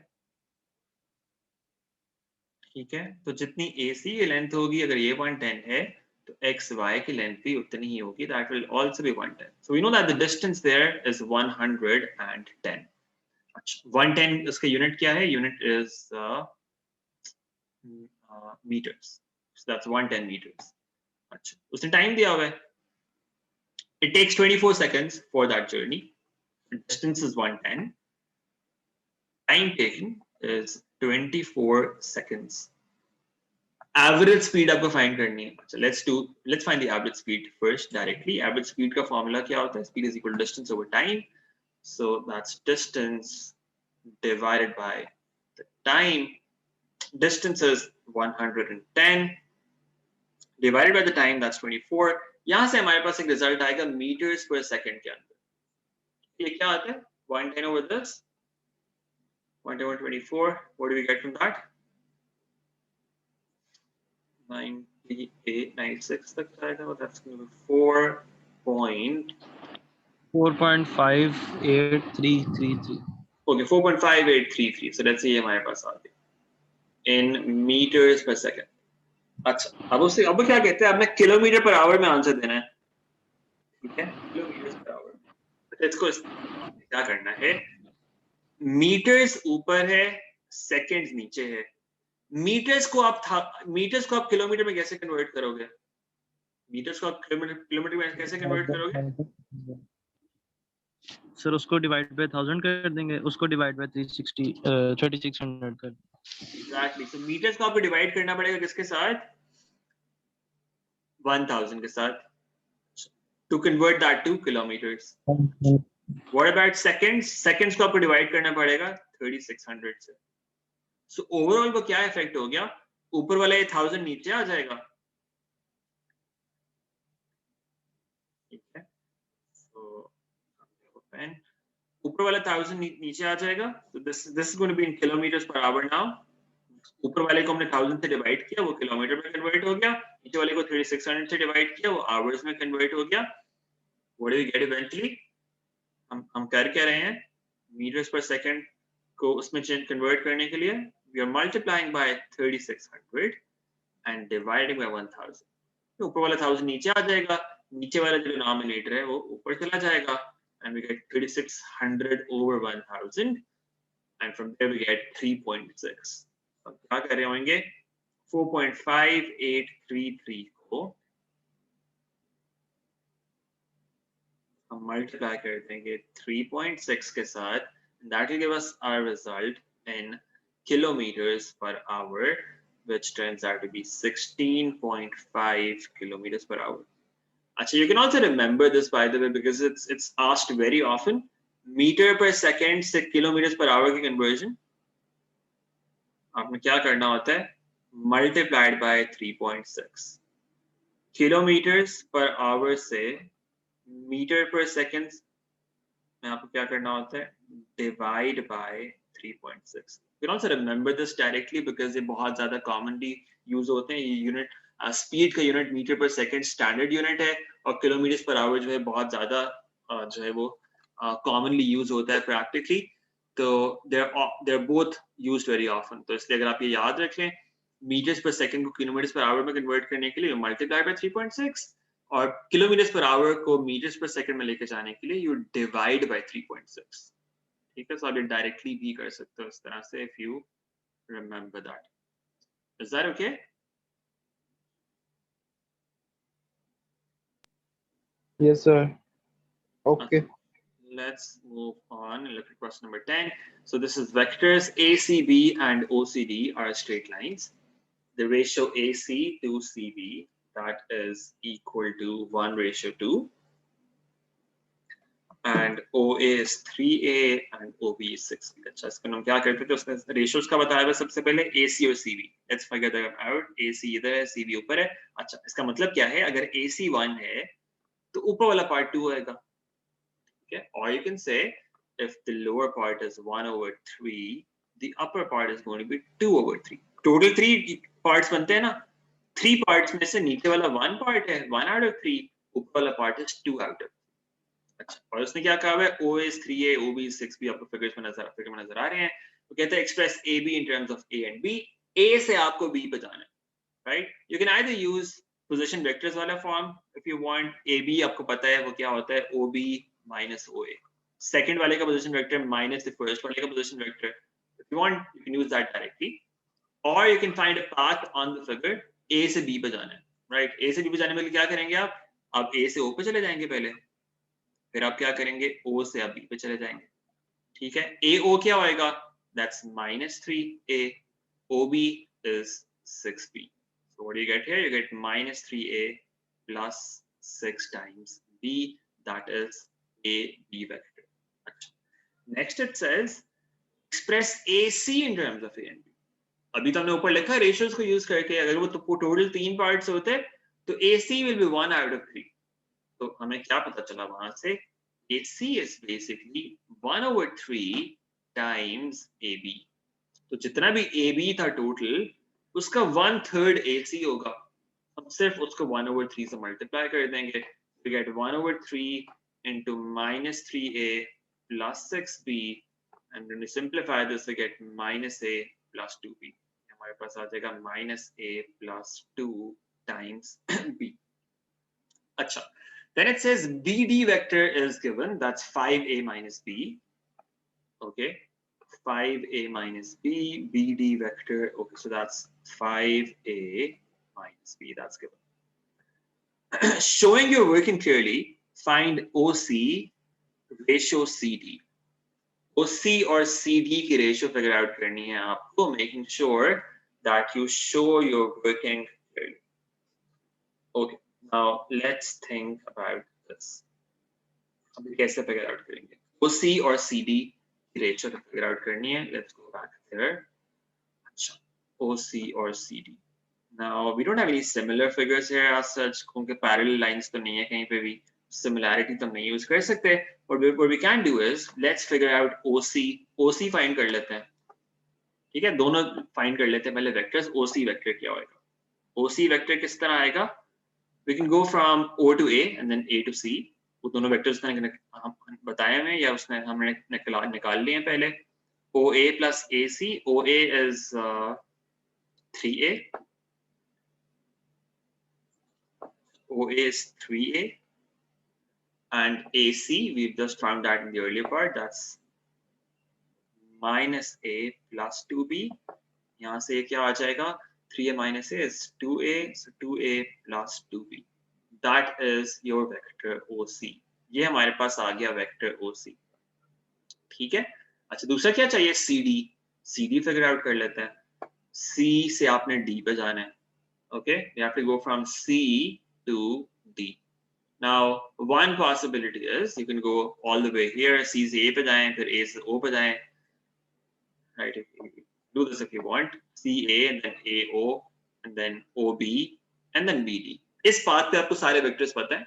ठीक है। तो जितनी AC की लेंथ होगी, अगर ये 110 है, तो XY की लेंथ भी उतनी ही होगी, that will also be 110. So we know that the distance there is 110. 110 उसका यूनिट क्या है? Unit is meters. So that's 110 meters. अच्छा, उसने टाइम दिया हुआ है, it takes 24 seconds for that journey. The distance is 110. Time taken is 24 seconds. Average speed आपको find करनी है। अच्छा, let's find the average speed first directly. Average speed का फॉर्मूला क्या होता है? Speed is equal to distance over time. So that's distance divided by the time. Distance is 110 divided by the time, that's 24. यहाँ से हमारे पास एक result आएगा meters per second के अंदर। ये क्या आता है? 110 over this, 110 over 24. What do we get from that? 98, 96 तक जाएगा, that's going to be 4.96 4.58333. Okay 4.5833, so let's say ये हमारे पास आ गया in meters per second. अच्छा अब उससे अब क्या कहते हैं, अब मैं किलोमीटर पर आवर में आंसर देना है, ठीक है, किलोमीटर पर आवर। तो इसको क्या करना है, मीटर्स ऊपर है, सेकंड्स नीचे है। मीटर्स को आप किलोमीटर में कैसे कन्वर्ट करोगे? मीटर्स को आप किलोमीटर में कैसे कन्वर्ट करोगे? सर उसको डिवाइड बाय 1000 कर देंगे, उसको डिवाइड बाय 3600 कर। एग्जैक्टली, सो मीटर्स को आपको डिवाइड करना पड़ेगा किसके साथ? 1000 के साथ, to convert that to kilometres. What about seconds? Seconds को आपको डिवाइड करना पड़ेगा 3600 से। सो ओवरऑल को क्या इफेक्ट हो गया, ऊपर वाला ये 1000 नीचे आ जाएगा, ठीक है, सो पेन ऊपर वाला 1000 नीचे आ जाएगा, तो this is going to be in kilometres per hour now. ऊपर वाले को हमने 1000 से डिवाइड किया, वो किलोमीटर में कन्वर्ट हो गया, नीचे वाले को 3600 से डिवाइड किया, वो आवर्स में कन्वर्ट हो गया। What do we get eventually? हम कर क्या रहे हैं, मीटर्स पर सेकंड को उसमें चेंज कन्वर्ट करने के लिए we are multiplying by 3600 and dividing by 1000। तो ऊपर वाला 1000 नीचे आ जाएगा, नीचे वाला जो डिनोमिनेटर है वो ऊपर चला जाएगा, and we get 3600 over 1000, and from there we get 3.6। अब क्या कर रहे होंगे, 4.5833 को हम मल्टीप्लाई कर देंगे 3.6 के साथ, that will give us our result in kilometers per hour, which turns out to be 16.5 kilometers per hour. Actually, you can also remember this, by the way, because it's asked very often. Meter per second से kilometers per hour की conversion आपने क्या करना होता है, multiplied by 3.6. Kilometers per hour से metre पर second में आपको क्या करना होता है, divide by 3.6. You can also remember this directly because ये बहुत ज्यादा कॉमनली यूज होते हैं। ये यूनिट स्पीड का यूनिट मीटर पर सेकंड स्टैंडर्ड यूनिट है, और किलोमीटर पर आवर जो है बहुत ज्यादा जो है वो कॉमनली यूज होता है प्रैक्टिकली। तो they are both used very often, तो इसलिए अगर आप ये याद रखें, मीटर्स पर सेकंड को किलोमीटर पर आवर में कन्वर्ट करने के लिए मल्टीप्लाई बाय 3.6, और किलोमीटर पर आवर को मीटर्स पर सेकंड में लेकर जाने के लिए यू डिवाइड बाय 3.6, ठीक है। सो आप डायरेक्टली भी कर सकते हो इस तरह से, if you remember that. Is that okay? Yes, sir. Okay. Let's move on and look at question number 10. So this is vectors ACB and OCD are straight lines. The ratio AC to CB, that is equal to 1:2. And OA is 3A and OB is 6B. अच्छा, इसको हम क्या करते थे, उसने ratios का बताया हुआ सबसे पहले AC और CB. Let's figure that out. AC इधर है, CB ऊपर है। अच्छा, इसका मतलब क्या है, अगर AC 1 है तो ऊपर वाला पार्ट 2 होएगा, ठीक है। Or you can say if the lower part is 1/3, the upper part is going to be 2/3. Total 3 parts बनते हैं ना, 3 parts में से नीचे वाला 1 part है, 1/3, ऊपर वाला part is 2/3. अच्छा, और उसने क्या कहा है, O is 3A, OB is 6B, आपको फिगर्स में नजर आ रहे हैं। तो कहते हैं express AB in terms of A and B. A से आपको B पे जाना है, right. You can either use position vectors वाला form if you want. AB आपको पता है वो क्या होता है, OB minus OA, सेकंड वाले का position vector minus the first वाले का position vector. If you want you can use that directly, और you can find a path on the figure A से B पे जाना है, राइट। A से B पे जाने के लिए क्या करेंगे आप A से O पे चले जाएंगे पहले, फिर आप क्या करेंगे, O से आप B पे चले जाएंगे, ठीक है। AO क्या होएगा, that's -3A, OB is 6B. So what do you get here? You get -3A plus 6 times B, that is AB vector. Next it says express AC in terms of A and B. अभी तो हमने ऊपर लिखा है ratios को use करके, अगर वो तो टोटल 3 पार्ट्स होते तो AC will be 1/3. तो हमें क्या पता चला वहां से, AC is basically 1/3 times AB. तो जितना भी AB था टोटल, उसका 1/3 AC होगा। हम सिर्फ उसको 1/3 से मल्टीप्लाई कर देंगे, we get 1/3 into minus 3a plus 6b, and when we simplify this we get minus a plus 2b. हमारे पास आ जाएगा minus a plus 2 times b. अच्छा, then it says bd vector is given, that's 5a minus b. Okay, 5a minus b, bd vector, okay, so that's 5a minus b, that's given. Showing you're working clearly, find OC ratio CD. OC or CD की ratio figure out करनी है आपको, making sure that you show you're working clearly. Okay, now let's think about this. अभी कैसे figure out करेंगे? OC or CD की ratio figure out करनी है. Let's go back there. अच्छा, OC or CD. Now we don't have any similar figures here as such, क्योंकि parallel lines तो नहीं है कहीं पे भी, similarity तो नहीं use कर सकते. But what we can do is let's figure out OC find कर लेते हैं. ठीक है, दोनों find कर लेते हैं पहले vectors. OC vector क्या होएगा? OC vector किस तरह आएगा? We can go from O to A and then A to C. वो दोनों vectors मैंने बताए हैं या उसने हमने निकाल लिए हैं पहले. OA plus AC. OA is 3A. OA is 3A, and AC, we've just found that in the earlier part, that's minus A plus 2B. यहाँ से क्या आ जाएगा? 3A minus A is 2A, so 2A plus 2B. That is your vector OC. ये हमारे पास आ गया vector OC. ठीक है? अच्छा, दूसरा क्या चाहिए? CD. CD figure out कर लेते हैं. C से आपने D पे जाना है. Okay, we have to go from C to D. Now, one possibility is you can go all the way here, C से A पे जाएं, फिर A से O पे जाएं. Right? Do this if you want. CA and then AO and then OB and then BD. इस path पे आपको सारे vectors पता है,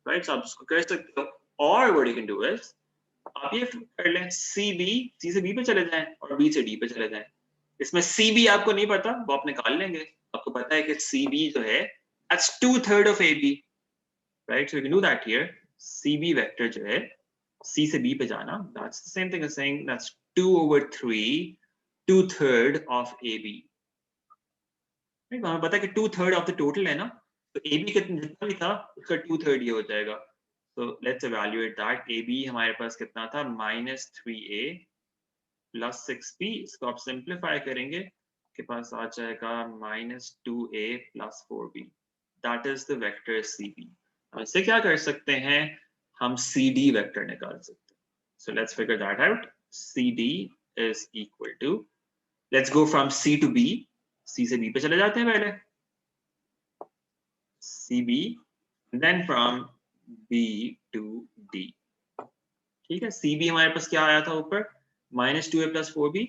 right? So आप उसको कर सकते हो. Or what you can do is आप ये कर लें, CB, C से B पे चले जाएं और B से D पे चले जाएं. इसमें CB आपको नहीं पता, वो आप निकाल लेंगे. आपको पता है कि CB जो है, that's 2/3 of AB, right? So you can do that here. CB vector जो है, C से B पे जाना, that's the same thing as saying that's 2/3, 2/3 of AB. Right? हमें पता है कि 2/3 of the total है ना, तो AB कितना भी था, उसका 2/3 ये हो जाएगा. So let's evaluate that. AB हमारे पास कितना था? -3A plus 6B. इसको आप simplify करेंगे, के पास आ जाएगा -2A plus 4B. That is the vector CB. अब इससे क्या कर सकते हैं? हम CD vector निकाल सकते हैं. So let's figure that out. CD is equal to, let's go from C to B. C से B पे चले जाते हैं पहले. CB, and then from B to D. ठीक है, CB हमारे पास क्या आया था ऊपर? -2A plus 4B,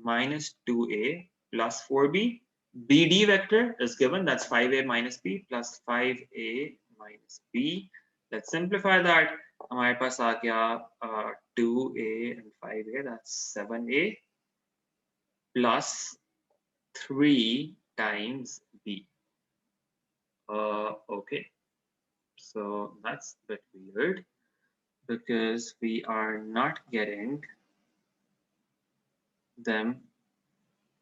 -2A plus 4B. BD vector is given, that's 5A minus B plus 5A minus B. Let's simplify that. हमारे पास आ गया 2A and 5A, that's 7A plus 3 times B. Okay, so that's a bit weird because we are not getting them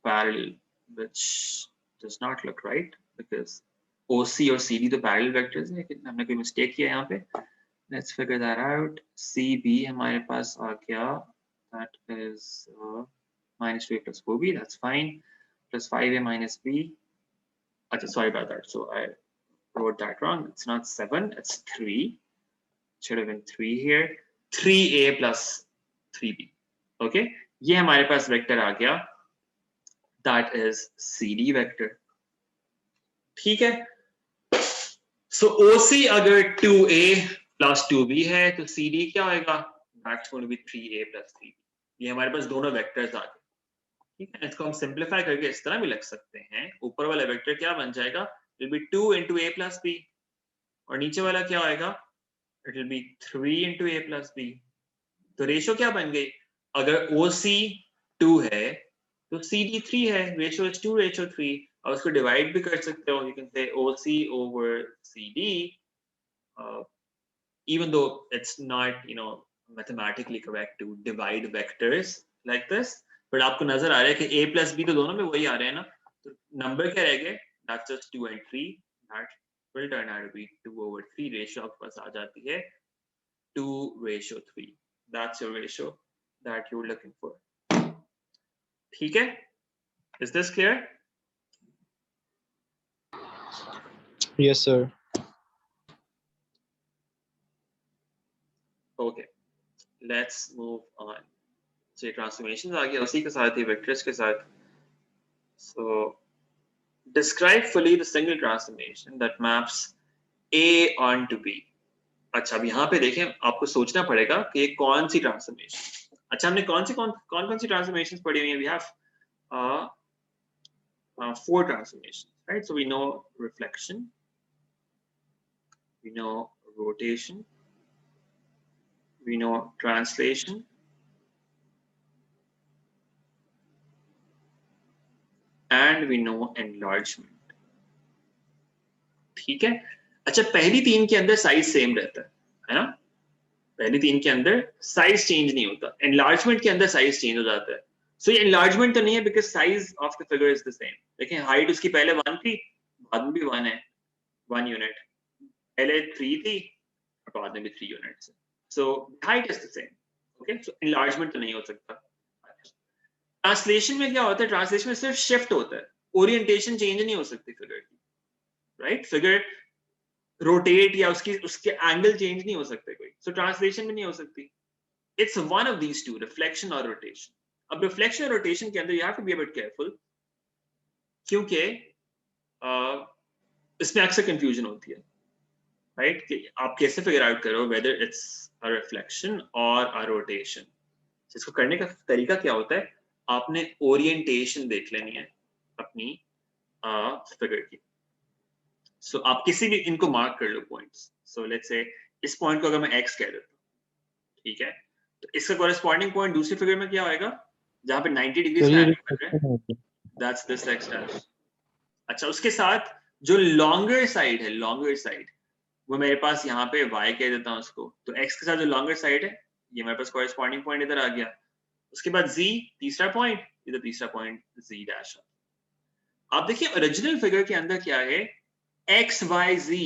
parallel, which does not look right because OC or CD the parallel vectors हैं. हमने कोई mistake किया यहाँ पे. Let's figure that out. CB हमारे पास आ गया, that is -2A plus 4B, that's fine, plus 5A minus B. अच्छा, sorry about that. So I wrote that wrong. It's not 7, it's 3. It should have been 3 here. 3A plus 3B. Okay, ये हमारे पास vector आ गया. That is CD vector. ठीक है. So OC अगर 2A plus 2B है, तो CD क्या होएगा? That's going to be 3A plus 3B. ये हमारे पास दोनों वेक्टर्स आ गए. ठीक है, इसको हम सिंप्लीफाई करके इस तरह भी लिख सकते हैं. ऊपर वाला वेक्टर क्या बन जाएगा? It will be 2 into A plus B. और नीचे वाला क्या होएगा? It will be 3 into A plus B. तो रेशियो क्या बन गई? अगर OC 2 है तो CD 3 है. Ratio is 2 ratio 3. और उसको डिवाइड भी कर सकते हो. You can say OC over CD even though it's not, you know, mathematically correct to divide vectors like this, but आपको नजर आ रहा है कि a plus b तो दोनों में वही आ रहे हैं ना, तो नंबर क्या रह गए, that's just 2 and 3, that will turn out to be 2/3 ratio आपके पास आ जाती है 2:3. That's your ratio that you're looking for. ठीक है, is this clear? Yes, sir. Okay, let's move on. So transformations आ गया उसी के साथ ही vectors के साथ. So describe fully the single transformation that maps A onto B. अच्छा, अब यहाँ पे देखें, आपको सोचना पड़ेगा कि ये कौन सी ट्रांसफॉर्मेशन. अच्छा, हमने कौन सी ट्रांसफॉर्मेशंस पढ़ी हुई हैं? We have 4 transformations, right? So we know reflection, we know rotation, we know translation, and we know enlargement. ठीक है. अच्छा, पहली 3 के अंदर साइज सेम रहता है ना? पहली 3 के अंदर साइज चेंज नहीं होता, एनलार्जमेंट के अंदर साइज चेंज हो जाता है. सो ये एनलार्जमेंट तो नहीं है because size of the figure is the same. देखें, हाइट उसकी पहले 1 थी, बाद में भी 1 है, 1 यूनिट. पहले 3 थी और बाद में भी 3 units. So height is the same. Okay, so enlargement तो नहीं हो सकता. ट्रांसलेशन में क्या होता है? ट्रांसलेशन में सिर्फ शिफ्ट होता है, ओरिएंटेशन चेंज नहीं हो सकती फिगर की, राइट? फिगर रोटेट या उसके एंगल चेंज नहीं हो सकते कोई. सो ट्रांसलेशन में नहीं हो सकती. It's one of these two, reflection और रोटेशन. अब रिफ्लेक्शन और रोटेशन के अंदर you have to be a bit careful, क्योंकि इसमें अक्सर कंफ्यूजन होती है, राइट? कि आप कैसे फिगर आउट करो वेदर इट्स अ रिफ्लेक्शन और अ रोटेशन. इसको करने का तरीका क्या होता है? आपने ओरिएंटेशन देख लेनी है अपनी फिगर की. सो आप किसी भी इनको मार्क कर लो पॉइंट्स. सो लेट्स से इस पॉइंट को अगर मैं x कह देता हूँ, ठीक है, तो इसका कॉरेस्पॉन्डिंग पॉइंट दूसरी फिगर में क्या होएगा? जहां पे 90 डिग्री So का ये एंगल कर रहे हैं, दैट्स दिस x डैश. अच्छा, उसके साथ जो लॉन्गर साइड है, लॉन्गर साइड, वो मेरे पास यहाँ पे y कह देता हूँ उसको. तो x के साथ जो लॉन्गर साइड है, ये मेरे पास कॉरेस्पॉन्डिंग पॉइंट इधर आ गया. उसके बाद z, तीसरा पॉइंट, इधर तीसरा पॉइंट z डैश. आप देखिए ओरिजिनल फिगर के अंदर क्या है, x y z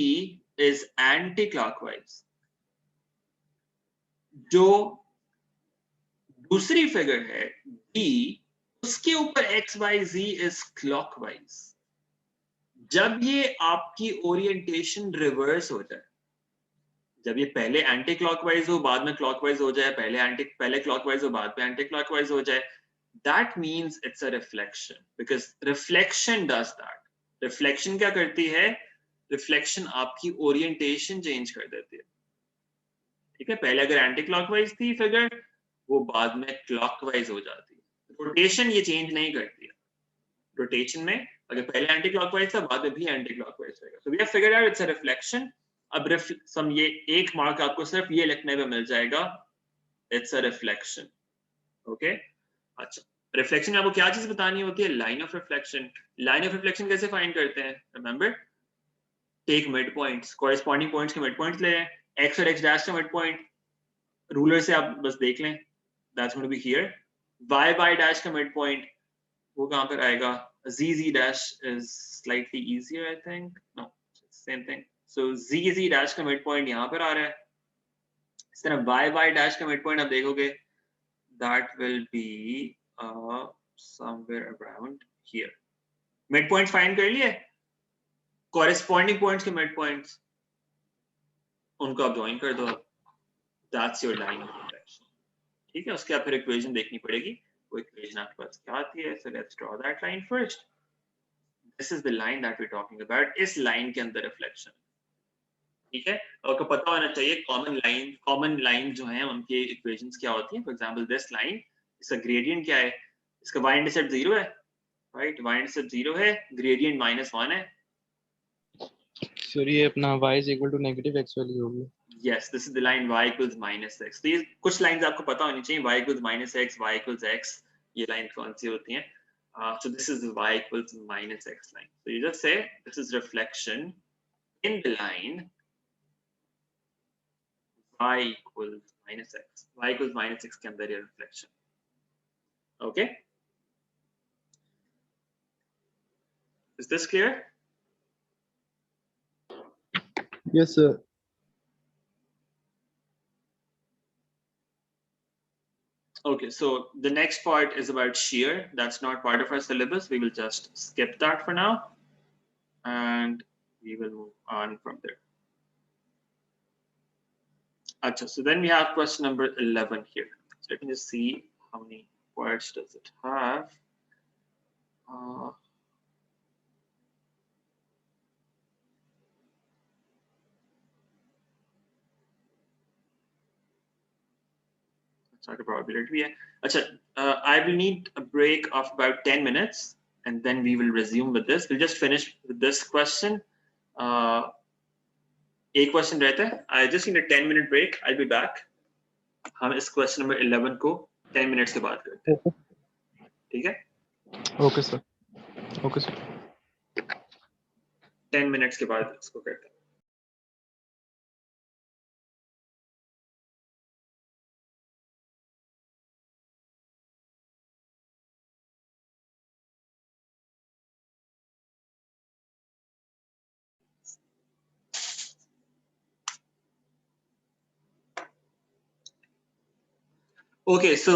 is anti clockwise. जो दूसरी फिगर है b, उसके ऊपर x y z is clockwise. जब ये आपकी ओरिएंटेशन रिवर्स हो जाए, जब ये पहले एंटी क्लॉकवाइज हो बाद में क्लॉकवाइज हो जाए, पहले क्लॉकवाइज हो बाद में एंटी क्लॉकवाइज हो जाए, that means it's a reflection, because reflection does that. reflection क्या करती है? reflection आपकी ओरिएंटेशन चेंज कर देती है. ठीक है, पहले अगर एंटी क्लॉकवाइज थी फिगर, वो बाद में क्लॉकवाइज हो जाती है. रोटेशन ये चेंज नहीं करती है. रोटेशन में अगर पहले एंटी क्लॉकवाइज था, बाद में भी एंटी क्लॉकवाइज रहेगा. So we have figured out it's a reflection. अब ये एक मार्क आपको सिर्फ ये लिखने में मिल जाएगा, इट्स अ रिफ्लेक्शन. ओके, अच्छा, रिफ्लेक्शन में आपको क्या चीज बतानी होती है? Line of reflection. Line of reflection कैसे फाइंड करते हैं? Remember, take midpoints, corresponding points के मिड पॉइंट्स ले हैं. x और x डैश का मिड पॉइंट रूलर से आप बस देख लें, that's going to be here. y dash का मिड पॉइंट वो कहां पर आएगा? z dash is slightly easier, I think. No, same thing. So z dash का मिड पॉइंट यहां पर आ रहा है. इस तरह y डैश का मिड पॉइंट आप देखोगे, that will be somewhere around here. Mid point find कर लिए, कॉरेस्पॉन्डिंग पॉइंट्स के मिड पॉइंट्स उनको आप ज्वाइन कर दो, that's your line of reflection. ठीक है, उसके बाद फिर इक्वेशन देखनी पड़ेगी. वो इक्वेशन आपके पास क्या आती है? So let's draw that line first. This is the line that we are talking about. इस लाइन के अंदर रिफ्लेक्शन. ठीक है, आपको पता होना चाहिए कॉमन लाइन जो है उनकी इक्वेशंस क्या होती हैं. फॉर एग्जांपल दिस लाइन, इसका ग्रेडियंट क्या है? इसका y इंटरसेप्ट 0 है, राइट? y इंटरसेप्ट 0 है, ग्रेडियंट -1 है. सर ये अपना y is equal to negative x value होगी. Yes, this is the line y equals -x. तो ये कुछ लाइंस आपको पता होनी चाहिए, y equals -x, y equals x. ये लाइन कौन सी होती हैं? So this is the y equals -x line. So you just say this is reflection in the line y equals minus x. Y equals minus x के अंदर ये reflection. Okay. Is this clear? Yes, sir. Okay, so the next part is about shear. That's not part of our syllabus. We will just skip that for now, and we will move on from there. Achha, so then we have question number 11 here. So let me just see how many words does it have. Not a probability. Achha, I will need a break of about 10 minutes, and then we will resume with this. We'll just finish with this question. एक question रहता है. I just need a 10-minute break. I'll be back. हम इस question number 11 को 10 minutes के बाद करते हैं. ठीक है? Okay, sir. Okay, sir. 10 minutes के बाद इसको करते हैं. Okay, so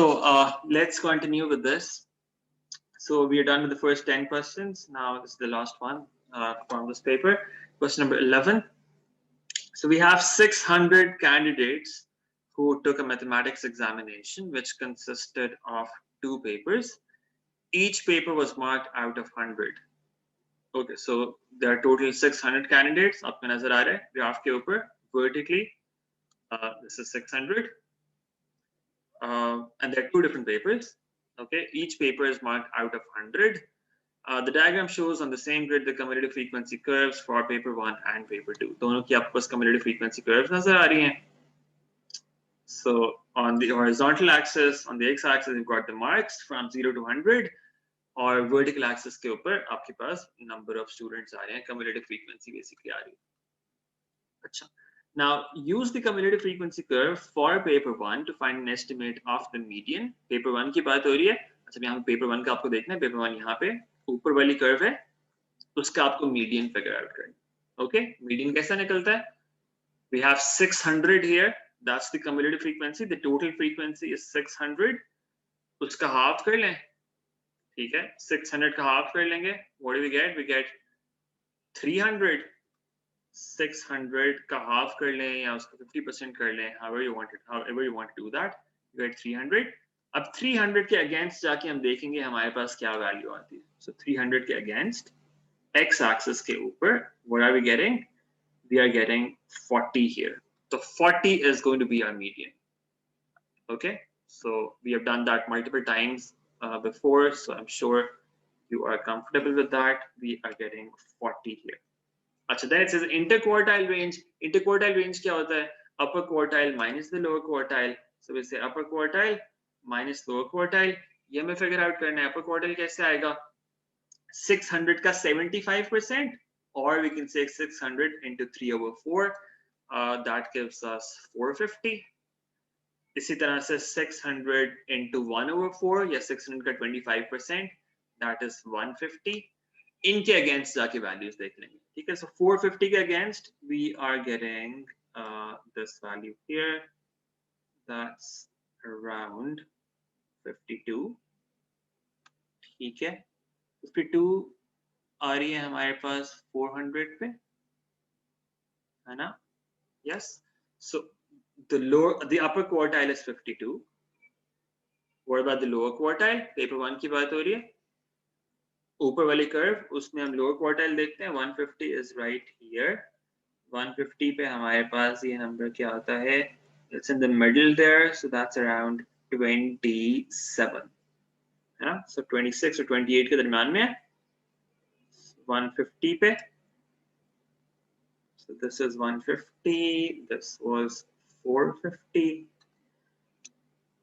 let's continue with this. So we are done with the first 10 questions. Now this is the last one from this paper. Question number 11. So we have 600 candidates who took a mathematics examination, which consisted of 2 papers. Each paper was marked out of 100. Okay, so there are total 600 candidates. आपको नजर आ रहा है graph के ऊपर vertically. This is 600. And there are 2 different papers. Okay, each paper is marked out of 100. The diagram shows on the same grid the cumulative frequency curves for paper 1 and paper 2. दोनों की आपको बस cumulative frequency curves नजर आ रही हैं. So on the horizontal axis, on the x-axis, you've got the marks from 0 to 100, और vertical axis के ऊपर आपके पास number of students आ रहे हैं, cumulative frequency basically आ रही है. अच्छा. Now use the cumulative frequency curve for paper 1 to find an estimate of the median. Paper 1 की बात हो रही है. अच्छा, यहाँ paper 1 का आपको देखना है. Paper 1 यहाँ पे ऊपर वाली कर्व है, उसका आपको मीडियन फिगर आउट करना. ओके, मीडियन कैसा निकलता है? We have 600 here. That's the cumulative frequency. The total frequency is 600. उसका हाफ कर लें. ठीक है, 600 का हाफ कर लेंगे. What do we get? We get 300. 600 का हाफ कर लें या उसका 50% कर लें. However you want to do that. You get 300. अब 300 के अगेंस्ट जाके हम देखेंगे हमारे पास क्या वैल्यू आती है. So 300 के अगेंस्ट x axis के ऊपर what are we getting? We are getting 40 here. So 40 is going to be our median. Okay, so we have done that multiple times before, so I'm sure you are comfortable with that. We are getting 40 here. अच्छा, then it says interquartile range. Interquartile range क्या होता है? Upper quartile minus the lower quartile. So we say upper quartile minus lower quartile. ये हमें figure out करना है. Upper quartile कैसे आएगा? 600 का 75%, or we can say 600 into 3/4. That gives us 450. इसी तरह से 600 into 1/4 या 600 का 25%, that is 150. इनके अगेंस्ट जाके वैल्यूज देख लेंगे. ठीक है, so 450 के against we are getting this value here. That's around 52. ठीक है, 52 आ रही है हमारे पास 400 पे, है ना? Yes. So the upper quartile is 52. What about the lower quartile? Paper 1 की बात हो रही है. ऊपर वाली कर्व उसमें हम लोअर क्वार्टाइल देखते हैं. 150 is right here. 150 पे हमारे पास ये नंबर क्या आता है? It's in the middle there, so that's around 27, है ना? So 26 और 28 के दरम्यान में 150 पे. So this is 150. This was 450.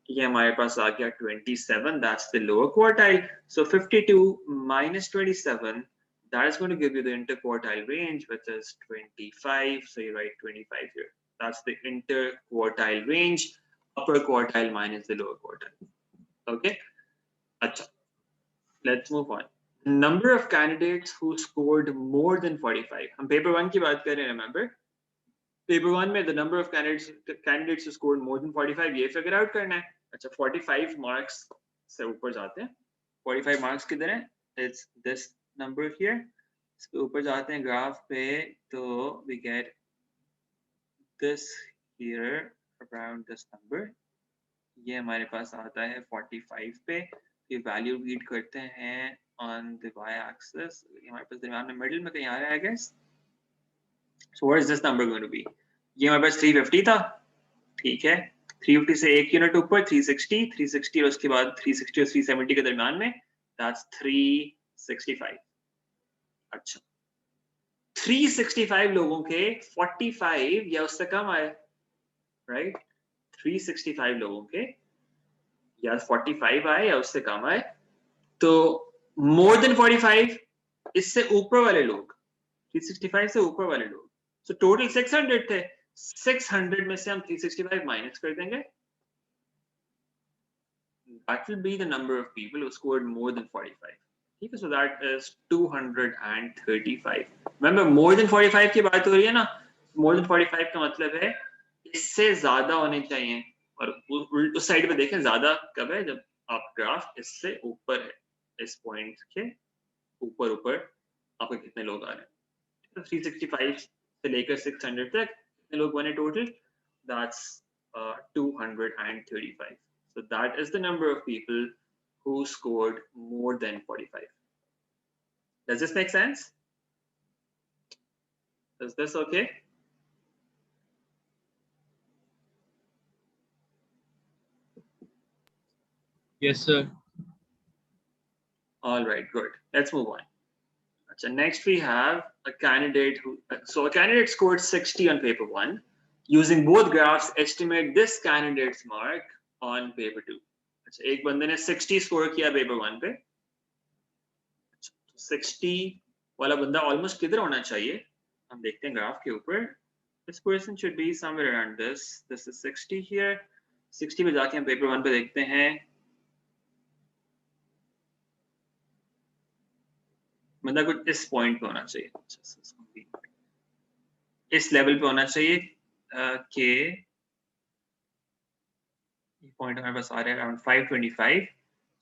ये हमारे पास आ गया 27. That's the lower quartile. So 52 minus 27, that is going to give you the interquartile range, which is 25. So you write 25 here. That's the inter-quartile range. Upper quartile minus the lower quartile. Okay. Acha. Let's move on. Number of candidates who scored more than 45. हम paper 1 की बात कर रहे हैं, remember? Paper 1 में the number of candidates who scored more than 45 ये figure out करना है. अच्छा 45 marks से ऊपर जाते हैं. 45 marks किधर है? It's this number here. इसके ऊपर जाते हैं ग्राफ पे तो we get this here around this number. ये हमारे पास आता है 45 पे. ये वैल्यू रीड करते हैं on the y-axis. ये हमारे पास दरम्यान में मिडिल में कहीं आ रहा है I guess. So what is this number going to be? ये हमारे पास 350 था, ठीक है. 350 से एक यूनिट ऊपर 360 और उसके बाद 360 और 370 के दरम्यान में that's 365. अच्छा 365 लोगों के 45 या उससे कम आए, राइट? 365 लोगों के या 45 आए या उससे कम आए, तो मोर देन 45 इससे ऊपर वाले लोग, 365 से ऊपर वाले लोग, so टोटल 600 थे. 600 में से हम 365 माइनस कर देंगे. That will be the number of people who scored more than 45. ठीक है, so that is 235. Remember, more than 45 की बात हो रही है ना. More than 45 का मतलब है इससे ज्यादा होने चाहिए. और उस साइड पे देखें ज्यादा कब है, जब आप ग्राफ इससे ऊपर है, इस पॉइंट के ऊपर आपके कितने लोग आ रहे हैं. तो 365 से लेकर 600 तक कितने लोग बने total? That's 235. So that is the number of people who scored more than 45. Does this make sense? Is this okay? Yes, sir. All right, good. Let's move on. So next we have a candidate who, so a candidate scored 60 on paper 1. Using both graphs, estimate this candidate's mark on paper 2. अच्छा एक बंदे ने 60 score किया paper 1 पे. 60 वाला बंदा almost किधर होना चाहिए? हम देखते हैं ग्राफ के ऊपर. This person should be somewhere around this. This is 60 here. 60 पे जाके हम पेपर 1 पे देखते हैं. बंदा कुछ इस पॉइंट पे होना चाहिए, इस लेवल पे होना चाहिए कि पॉइंट हमारे पास आ रहा है around 525.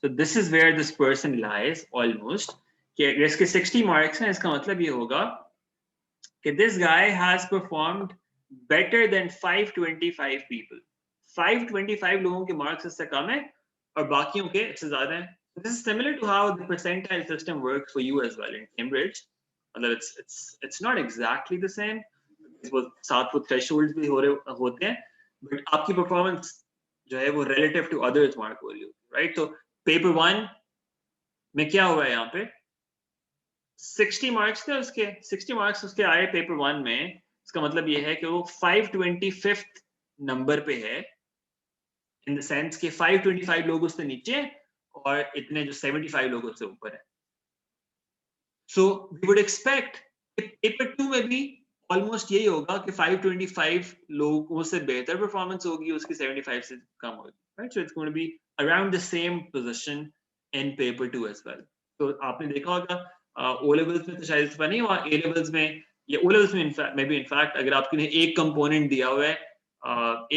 So this is where this person lies almost. कि अगर इसके 60 मार्क्स हैं, इसका मतलब ये होगा कि this guy has performed better than 525 people. 525 लोगों के मार्क्स इससे कम है और बाकियों के इससे ज्यादा हैं. This is similar to how the percentile system works for you as well in Cambridge. Although it's not exactly the same. वो साथ वो thresholds भी होते हैं, but आपकी performance जो है वो relative to others mark हो रही होती है, right? तो paper 1 में क्या हुआ है यहाँ पे? 60 मार्क्स थे उसके, 60 मार्क्स उसके आए पेपर 1 में. इसका मतलब ये है कि वो 525th नंबर पे है, इन द सेंस कि 525 लोग उससे नीचे और इतने जो 75 लोग उससे ऊपर है. So we would expect paper 2 में भी ऑलमोस्ट यही होगा कि 525 लोगों से बेहतर परफॉर्मेंस होगी, उसकी 75 से कम होगी, right? So it's going to be around the same position in paper 2 as well. तो आपने देखा होगा ओ लेवल्स में तो शायद इस बार नहीं हुआ, ए लेवल्स में या ओ लेवल्स में इनफैक्ट अगर आपने एक कंपोनेंट दिया हुआ है,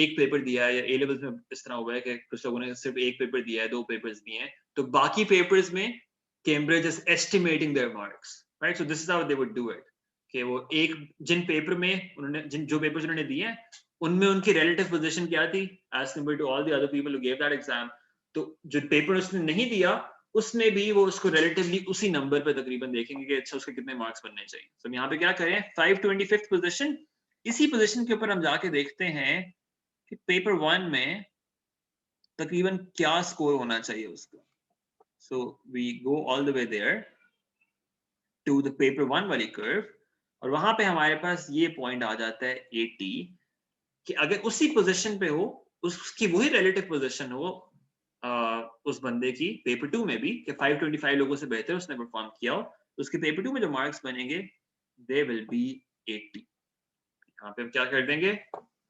एक पेपर दिया है, या ए लेवल्स में इस तरह हुआ है कि कुछ लोगों ने सिर्फ एक पेपर दिया है, 2 पेपर्स दिए हैं, तो बाकी पेपर्स में Cambridge is estimating their marks, right? So this is how they would do it. कि वो एक जिन पेपर में उन्होंने जो पेपर्स उन्होंने दिए हैं उनमें उनकी relative position क्या थी as compared to all the other people who gave that exam. तो जो पेपर उसने नहीं दिया उसमें भी वो उसको relatively उसी नंबर पे तकरीबन देखेंगे कि अच्छा उसके कितने मार्क्स बनने चाहिए. तो हम यहाँ पे क्या करें, 525th पोजीशन, इसी पोजीशन के ऊपर हम जाके देखते हैं कि पेपर 1 में तकरीबन क्या स्कोर होना चाहिए उसका. So we go all the way there to the paper 1 वाली curve और वहां पे हमारे पास ये पॉइंट आ जाता है 80 कि अगर उसी पोजीशन पे हो, उसकी वही रिलेटिव पोजीशन हो उस बंदे की पेपर 2 में भी कि 525 लोगों से बेहतर उसने परफॉर्म किया हो, तो उसके पेपर 2 में जो मार्क्स बनेंगे they will be 80. यहाँ पे हम क्या कर देंगे,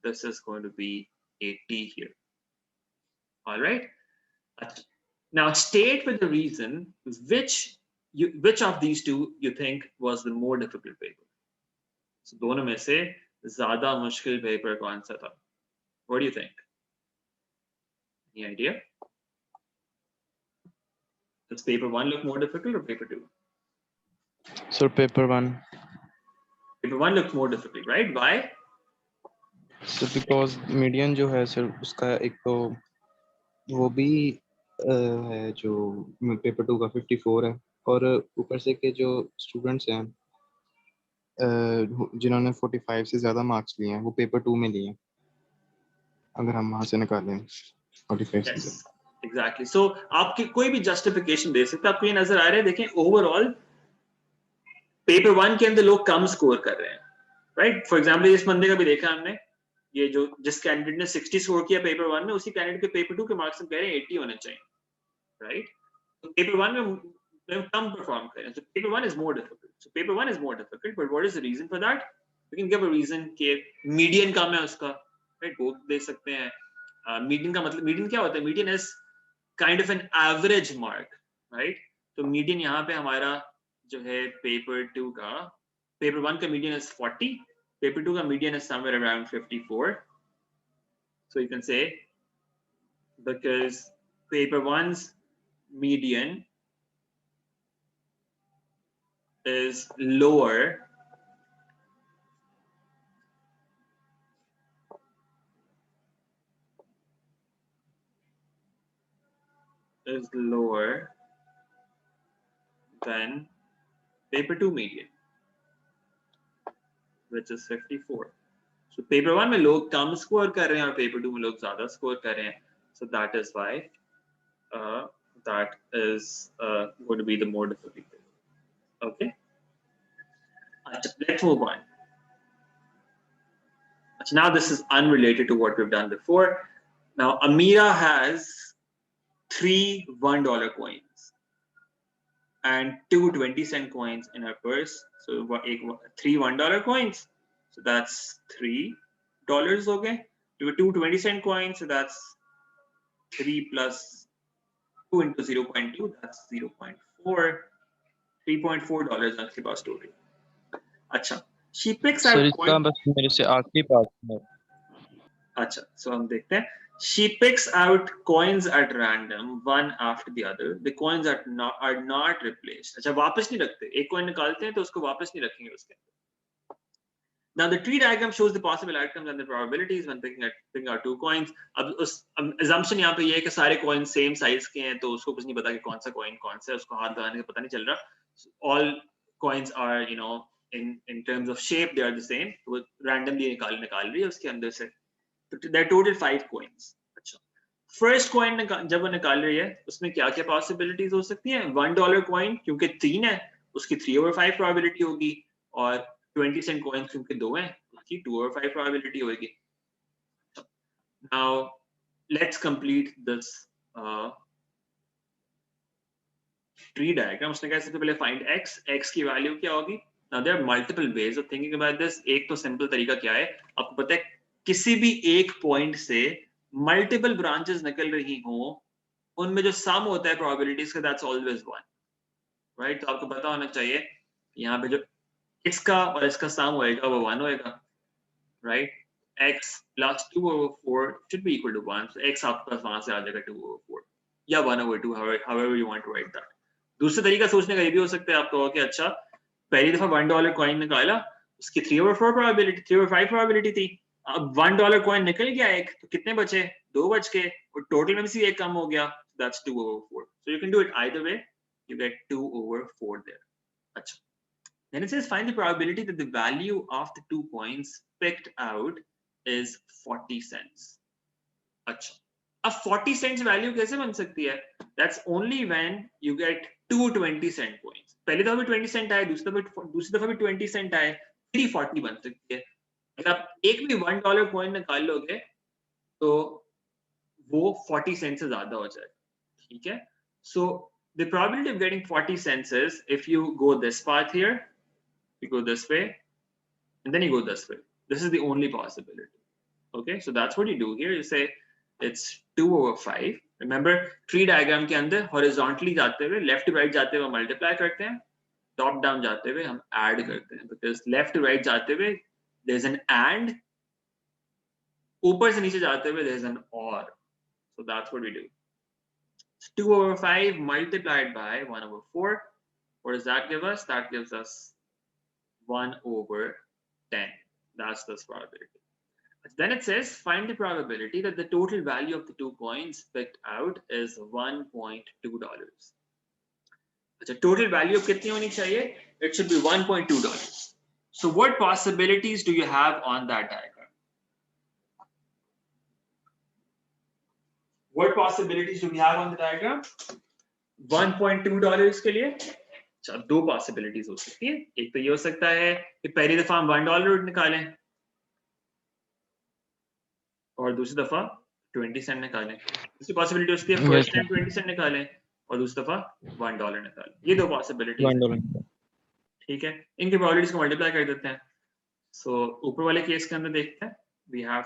this is going to be 80 here. All right. Now state with the reason which of these two you think was the more difficult paper. So दोनों में से ज़्यादा मुश्किल paper कौन सा था? What do you think? Any idea? Does paper 1 look more difficult or paper 2? So paper 1. Paper 1 looks more difficult, right? Why? So because median जो है सर उसका एक तो वो भी है जो पेपर 2 का 54 है और ऊपर से के जो स्टूडेंट्स हैं जिन्होंने 45 से ज्यादा मार्क्स लिए हैं वो पेपर 2 में लिए हैं अगर हम वहां से निकालें 45 से Yes, exactly. So आपकी कोई भी justification दे सकते हैं. आपको ये नजर आ रहा है, देखें overall पेपर 1 के अंदर लोग कम स्कोर कर रहे हैं, राइट? फॉर एग्जाम्पल इस बंदे का भी देखा हमने, ये जो जिस कैंडिडेट ने 60 स्कोर किया पेपर 1 में, उसी कैंडिडेट के पेपर 2 के मार्क्स हम कह रहे हैं 80 होने चाहिए, राइट? तो पेपर 1 में कम परफॉर्म कर रहे हैं. So paper 1 is more difficult. So paper 1 is more difficult, but what is the reason for that? We can give a reason कि median कम है उसका, राइट? वो दे सकते हैं. Median का मतलब, median क्या होता है? Median is kind of an average mark, right? तो median यहाँ पे हमारा जो है paper 2 का, paper 1 का median is 40, paper 2 का median is somewhere around 54. So you can say because paper 1's median is lower than paper 2 median, which is 54. So paper 1 में लोग कम स्कोर कर रहे हैं और paper 2 में लोग ज्यादा स्कोर कर रहे हैं. So that is why that is going to be the more difficult. Okay. Let's move on. Now this is unrelated to what we've done before. Now Amira has 3 $1 coins and 2 20-cent coins in her purse. So 3 $1 coins. So that's $3. Okay. 2 20-cent coins. So that's 3 plus 2 into 0.2. That's 0.4. $3.4 आपके पास total. अच्छा, she picks out coin. बस मेरे से आखिरी part है. अच्छा, so हम देखते हैं. She picks out coins at random, one after the other. The coins are not replaced. अच्छा, वापस नहीं रखते. एक coin निकालते हैं तो उसको वापस नहीं रखेंगे उसके अंदर. Now the tree diagram shows the possible outcomes and the probabilities when picking out 2 coins. अब उस assumption यहाँ पे ये है कि सारे coins same size के हैं, तो उसको कुछ नहीं पता कि कौन सा coin कौन सा है, उसको हाथ लगाने का पता नहीं चल रहा. All coins are, you know, in terms of shape they are the same. वो randomly निकाल रही है उसके अंदर से. There are total 5 coins. अच्छा, first coin जब वो निकाल रही है उसमें क्या क्या possibilities हो सकती हैं? $1 coin क्योंकि 3 है उसकी 3/5 probability होगी, और 20-cent coins क्योंकि 2 हैं उसकी 2/5 probability होगी. Now let's complete this tree diagram. उसने कहा सबसे पहले find x की value क्या होगी? Now there are multiple ways of thinking about this. एक तो simple तरीका क्या है, आपको पता है किसी भी एक पॉइंट से मल्टीपल ब्रांचेस निकल रही हो, उनमें जो सम होता है प्रोबेबिलिटीज का, दैट्स ऑलवेज 1, राइट? तो आपको पता होना चाहिए यहाँ पे जो इसका और इसका सम होएगा वो 1 होएगा, right? x plus 2/4 should be equal to 1. So x आपके पास वहां से आ जाएगा 2/4 या 1/2, however you want to write that. दूसरा तरीका सोचने का ये भी हो सकता है, आप कहो कि अच्छा पहली दफा $1 कॉइन निकाला, उसकी 3/4 प्रोबेबिलिटी, 3/5 प्रोबेबिलिटी थी. अब $1 कॉइन निकल गया एक, तो कितने बचे? 2 बच गए, और टोटल में भी एक कम हो गया. That's 2/4. So you can do it either way. You get 2/4 there. अच्छा. Then it says find the probability that the value of the 2 coins picked out is 40 cents. अच्छा. अब 40 cents value कैसे बन सकती है? That's only when you get 2 20-cent coins. पहली दफा भी 20 cent आए, दूसरी दफा भी 20 cent आए, 340 बन सकती है. अगर आप एक भी $1 कॉइन निकाल लोगे तो वो 40 cents से ज्यादा हो जाए, ठीक है? So the probability of getting 40 cents is if you go this path here, you go this way, and then you go this way. This is the only possibility. Okay, so that's what you do here. You say it's 2/5. Remember, tree diagram के अंदर horizontally जाते हुए, left to right जाते हुए multiply करते हैं, top down जाते हुए हम add करते हैं, because left to right जाते हुए there's an and, ऊपर से नीचे जाते हुए there's an or. So that's what we do. It's 2/5 multiplied by 1/4. What does that give us? That gives us 1/10. That's this probability. Then it says find the probability that the total value of the 2 coins picked out is $1.2. The total value of kitni honi chahiye? It should be $1.2. So what possibilities do you have on that diagram? What possibilities do we have on the diagram? $1.2 के लिए अच्छा दो possibilities हो सकती है. एक तो ये हो सकता है कि पहली दफा हम $1 निकालें और दूसरी दफा 20 सेंट निकालें. दूसरी पॉसिबिलिटी होती है फर्स्ट टाइम 20 सेंट निकालें और दूसरी दफा $1 निकालें. ये दो पॉसिबिलिटीज हैं. ठीक है, इनके प्रोबेबिलिटीज को मल्टीप्लाई कर देते हैं. सो ऊपर वाले केस के अंदर देखते हैं. We have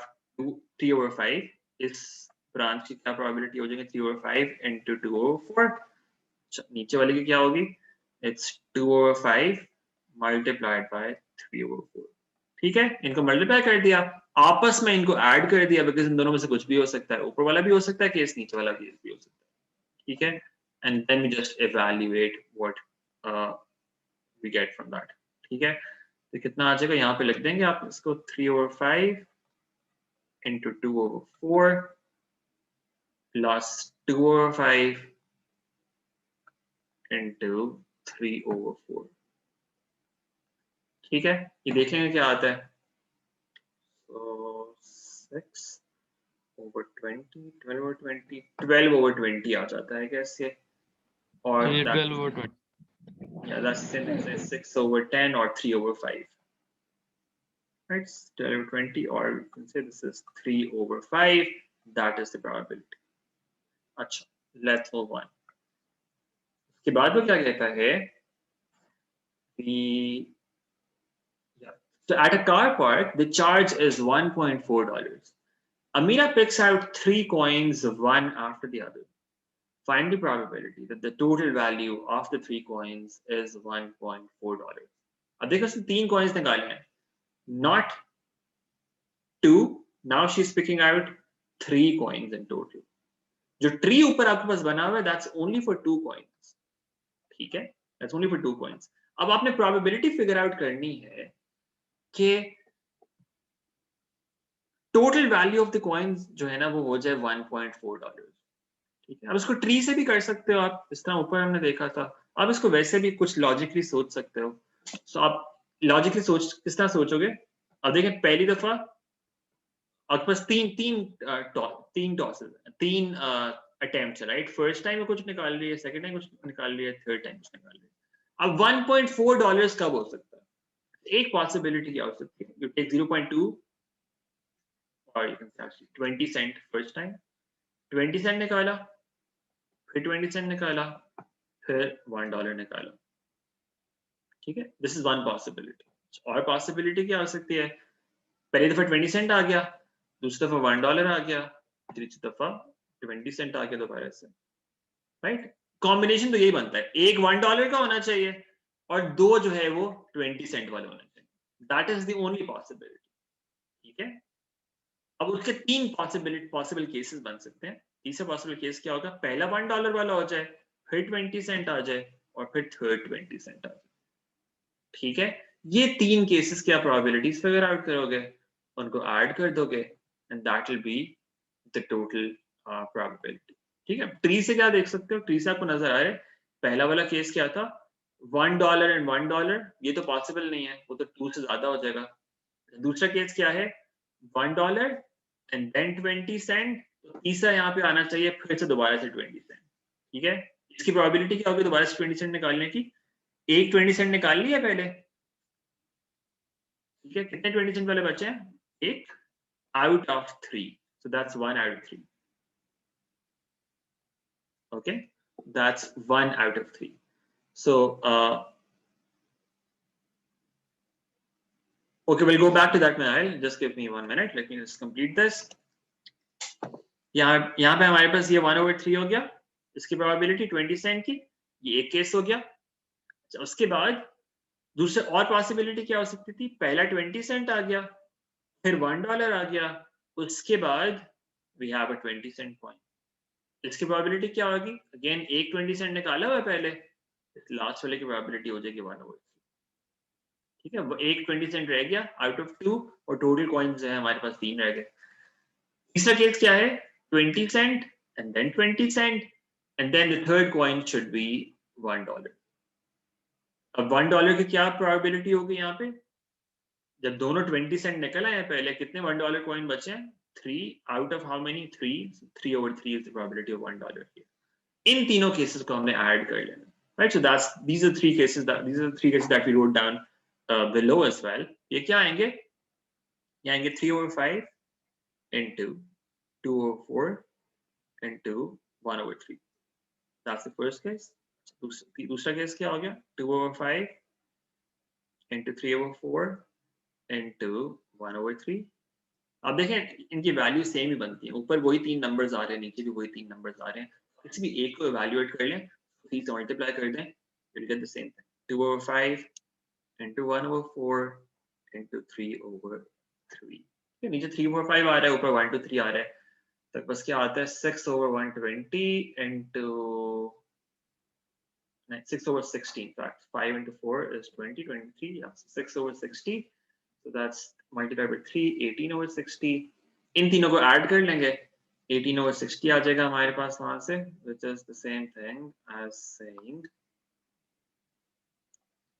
3/5. इस ब्रांच की क्या प्रोबेबिलिटी हो जाएगी? 3/5 into 2/4. नीचे वाले की क्या होगी? It's 2/5 multiplied by 3/4. ठीक है, इनको मल्टीप्लाई कर दिया, आपस में इनको ऐड कर दिया, बिकॉज इन दोनों में से कुछ भी हो सकता है. ऊपर वाला भी हो सकता है केस, नीचे वाला केस भी हो सकता है. ठीक है, and then we just evaluate what we get from that. ठीक है, तो कितना आ जाएगा यहाँ पे लिख देंगे आप इसको. 3/5 into 2/4 plus 2/5 into 3/4. ठीक है, ये देख लेंगे क्या आता है. So 6/20, 12/20, 12/20 आ जाता है कैसे? और 12/20. yeah, that's the same thing as 6/10 or 3/5. Right, 12/20, or you can say this is 3/5. That is the probability. अच्छा, let's move on. उसके बाद वो क्या कहता है? So at a car park, the charge is $1.4. Amira picks out 3 coins, one after the other. Find the probability that the total value of the 3 coins is $1.4. अब देखो उसने 3 coins निकाले हैं, not 2. Now she's picking out 3 coins in total. जो tree ऊपर आपके पास बना हुआ है, that's only for 2 coins. ठीक है, that's only for 2 coins. अब आपने probability figure out करनी है कि total value of the coins जो है ना वो हो जाए $1.4. ठीक है, अब इसको ट्री से भी कर सकते हो आप, इस तरह ऊपर हमने देखा था. आप इसको वैसे भी कुछ लॉजिकली सोच सकते हो. सो आप लॉजिकली सोच किस तरह सोचोगे? अब देखें, पहली दफा आपके पास तीन टॉसेस, 3 अटेम्प्ट्स है, राइट? फर्स्ट टाइम में कुछ निकाल लिया, सेकंड टाइम कुछ निकाल लिया, थर्ड टाइम कुछ निकाल लिया. अब $1.4 कब हो सकता है? एक पॉसिबिलिटी क्या हो सकती है? You take 0.2 or you can say actually 20 cent first time, 20 cent निकाला, फिर 20 cent निकाला, फिर $1 निकाला. ठीक है, this is one possibility. और possibility क्या हो सकती है? पहली दफा 20 cent आ गया, दूसरी दफा $1 आ गया, तीसरी दफा 20 cent आ गया दोबारा से, राइट? कॉम्बिनेशन तो यही बनता है, एक $1 का होना चाहिए और दो जो है वो 20 cent वाले होने चाहिए. That is the only possibility. ठीक है, अब उसके 3 पॉसिबल केसेस बन सकते हैं. तीसरा पॉसिबल केस क्या होगा? पहला $1 वाला हो जाए, फिर 20 सेंट आ जाए और फिर थर्ड 20 सेंट आ जाए. ठीक है, ये 3 केसेस की आप प्रोबेबिलिटीज फिगर आउट करोगे, उनको ऐड कर दोगे and that will be the total probability. ठीक है, ट्री से क्या देख सकते हो? ट्री से आपको नजर आ रहा है पहला वाला केस क्या था? $1 and $1. ये तो पॉसिबल नहीं है, वो तो 2 से ज्यादा हो जाएगा. दूसरा केस क्या है? $1 and then 20 cent. तो तीसरा यहाँ पे आना चाहिए फिर से दोबारा से 20 cent. ठीक है, इसकी प्रोबेबिलिटी क्या होगी दोबारा से 20 cent निकालने की? एक 20 cent निकाल लिया पहले. ठीक है, कितने 20 cent वाले बचे हैं? एक out of 3. So that's 1 out of 3. Okay, that's 1 out of 3. So Okay, we'll go back to that, Mihal. Just give me 1 minute. Let me just complete this. यहाँ पे हमारे पास ये 1/3 हो गया, इसकी प्रोबेबिलिटी 20 सेंट की, ये एक केस हो गया। उसके बाद दूसरे और पॉसिबिलिटी क्या हो सकती थी? पहला 20 सेंट आ गया, फिर $1 आ गया, उसके बाद we have a 20 cent coin. इसकी प्रोबेबिलिटी क्या होगी? अगेन एक 20 सेंट निकाला हुआ है पहले, लास्ट वाले की प्रोबेबिलिटी हो जाएगी 1/3। ठीक है, वो एक 20 सेंट रह गया आउट ऑफ 2 और टोटल कॉइन्स है हमारे पास 3 रह गए। तीसरा केस क्या है? 20 Saint and then 20 cent and then the third coin should be $1. अब $1 की क्या प्रोबेबिलिटी होगी यहाँ पे? जब दोनों 20 सेंट निकल आए हैं पहले, कितने $1 कॉइन बचे हैं? 3 out of how many? 3. 3/3 is the probability of $1 here. इन तीनों केसेस को हमने ऐड कर लेना, right? So these are the three cases that we wrote down below as well. ये क्या आएंगे? ये आएंगे 3/5 into 2/4 into 1/3. That's the first case. दूसरा केस क्या हो गया? 2/5 into 3/4 into 1/3. अब देखें इनकी वैल्यू सेम ही बनती है, ऊपर वही 3 नंबर्स आ रहे हैं, नीचे भी वही 3 नंबर्स आ रहे हैं। किसी भी एक को इवैल्यूएट कर लें, 3 से मल्टीप्लाई कर दें, you'll get the same thing. 2/5 into 1/4 into 3/3. नीचे 3/5 आ रहा है, ऊपर 1/3 आ रहा है, तो बस क्या आता है? 6/120 into 6/16. In fact, 5 into 4 is 20, 23. Yeah, 6/60. So that's multiplied by 3, 18/60. इन तीनों को ऐड कर लेंगे, 18/60 आ जाएगा हमारे पास वहां से, which is the same thing as saying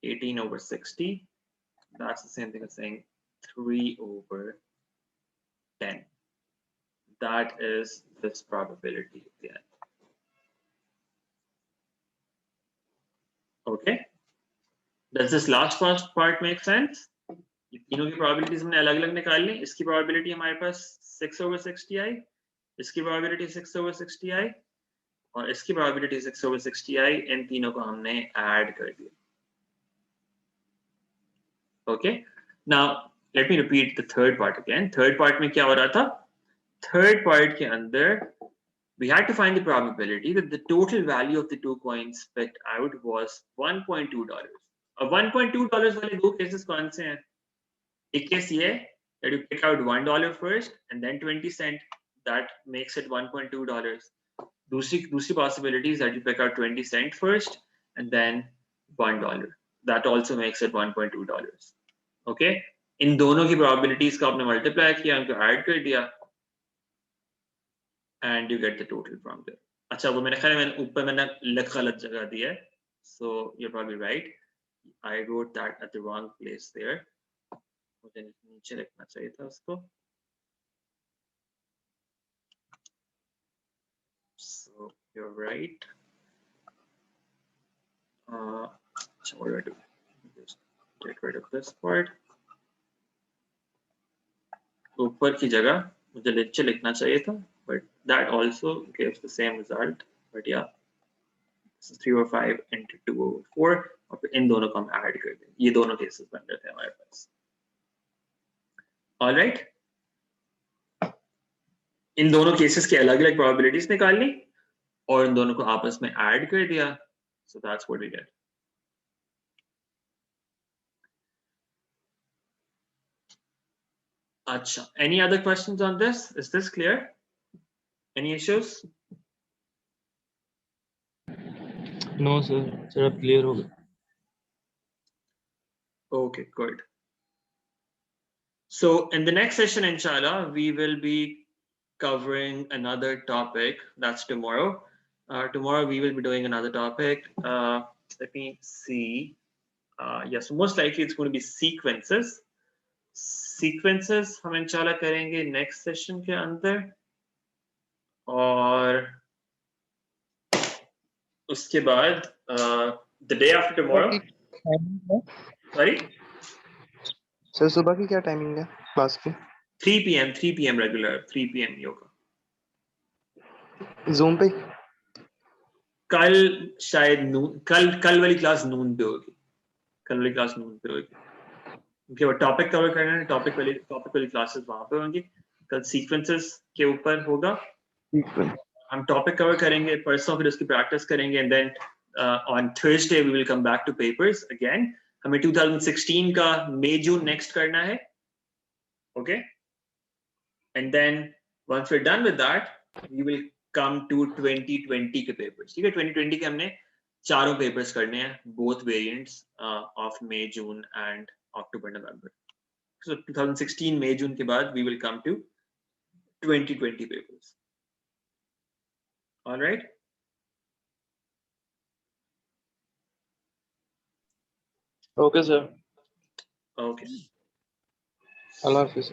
18/60. That's the same thing as saying 3/10. That is this probability again. Okay. Does this last part make sense? ये तीनों की प्रोबेबिलिटीज हमने अलग अलग निकाल ली। इसकी प्रोबेबिलिटी हमारे पास 6/60 आई, इसकी प्रोबेबिलिटी 6/60 आई और इसकी प्रोबेबिलिटी 6/60 आई। इन तीनों को हमने ऐड कर दिया। Okay, now let me repeat the third part again. Third part में क्या हो रहा था? थर्ड पार्ट के अंदर we had to find the probability that the total value of the two coins picked out was $1.2. अब $1.2 वाले दो केसेस कौन से हैं? एक केस ये that you pick out $1 first and then 20 cent, that makes it $1.2. दूसरी possibility is that you pick out 20 cent first and then $1, that also makes it $1.2. okay, इन दोनों की probabilities को आपने multiply किया, उनको add कर दिया and you get the total from there. अच्छा, वो मेरे ख्याल में ऊपर मैंने गलत जगह दिया है, so you're probably right. I wrote that at the wrong place there. मुझे नीचे लिखना चाहिए था उसको. So you're right. So what do I do? Just get rid of this part. ऊपर की जगह मुझे नीचे लिखना चाहिए था, but that also gives the same result. But yeah, this is 3/5 into 2/4 और फिर इन दोनों को हम ऐड कर दें। ये दोनों केसेस बन रहे थे हमारे पास। All right. इन दोनों केसेस की अलग अलग प्रोबेबिलिटीज निकाल ली और इन दोनों को आपस में ऐड कर दिया। So that's what we get. अच्छा, any other questions on this? Is this clear? Any issues? No sir, sir अब क्लियर हो गया। Okay, good. So in the next session, inshallah, we will be covering another topic. That's tomorrow. Tomorrow we will be doing another topic. Let me see. Yes, most likely it's going to be sequences. Sequences हम इंशाल्लाह करेंगे next session के अंदर, और उसके बाद the day after tomorrow. Sorry? Sir सुबह की क्या टाइमिंग है क्लास की? 3 p.m. regular 3 p.m. yoga. Zoom पे? कल शायद नून, कल वाली क्लास नून पे होगी। कल वाली क्लास नून पे होगी। ओके वो टॉपिक कवर करना है, टॉपिक वाली क्लासेस वहां पे होंगी। कल सीक्वेंसेस के ऊपर होगा, हम टॉपिक कवर करेंगे परसों, फिर उसकी प्रैक्टिस करेंगे and then on Thursday we will come back to papers again. हमें 2016 का मई जून नेक्स्ट करना है, okay, and then once we are done with that we will come to 2020 के पेपर्स। ठीक है, 2020 के हमने चारों पेपर्स करने हैं, both variants of May June and October November. So 2016 May June के बाद we will come to 2020 papers. All right. Okay, sir. Okay. Allah Hafiz.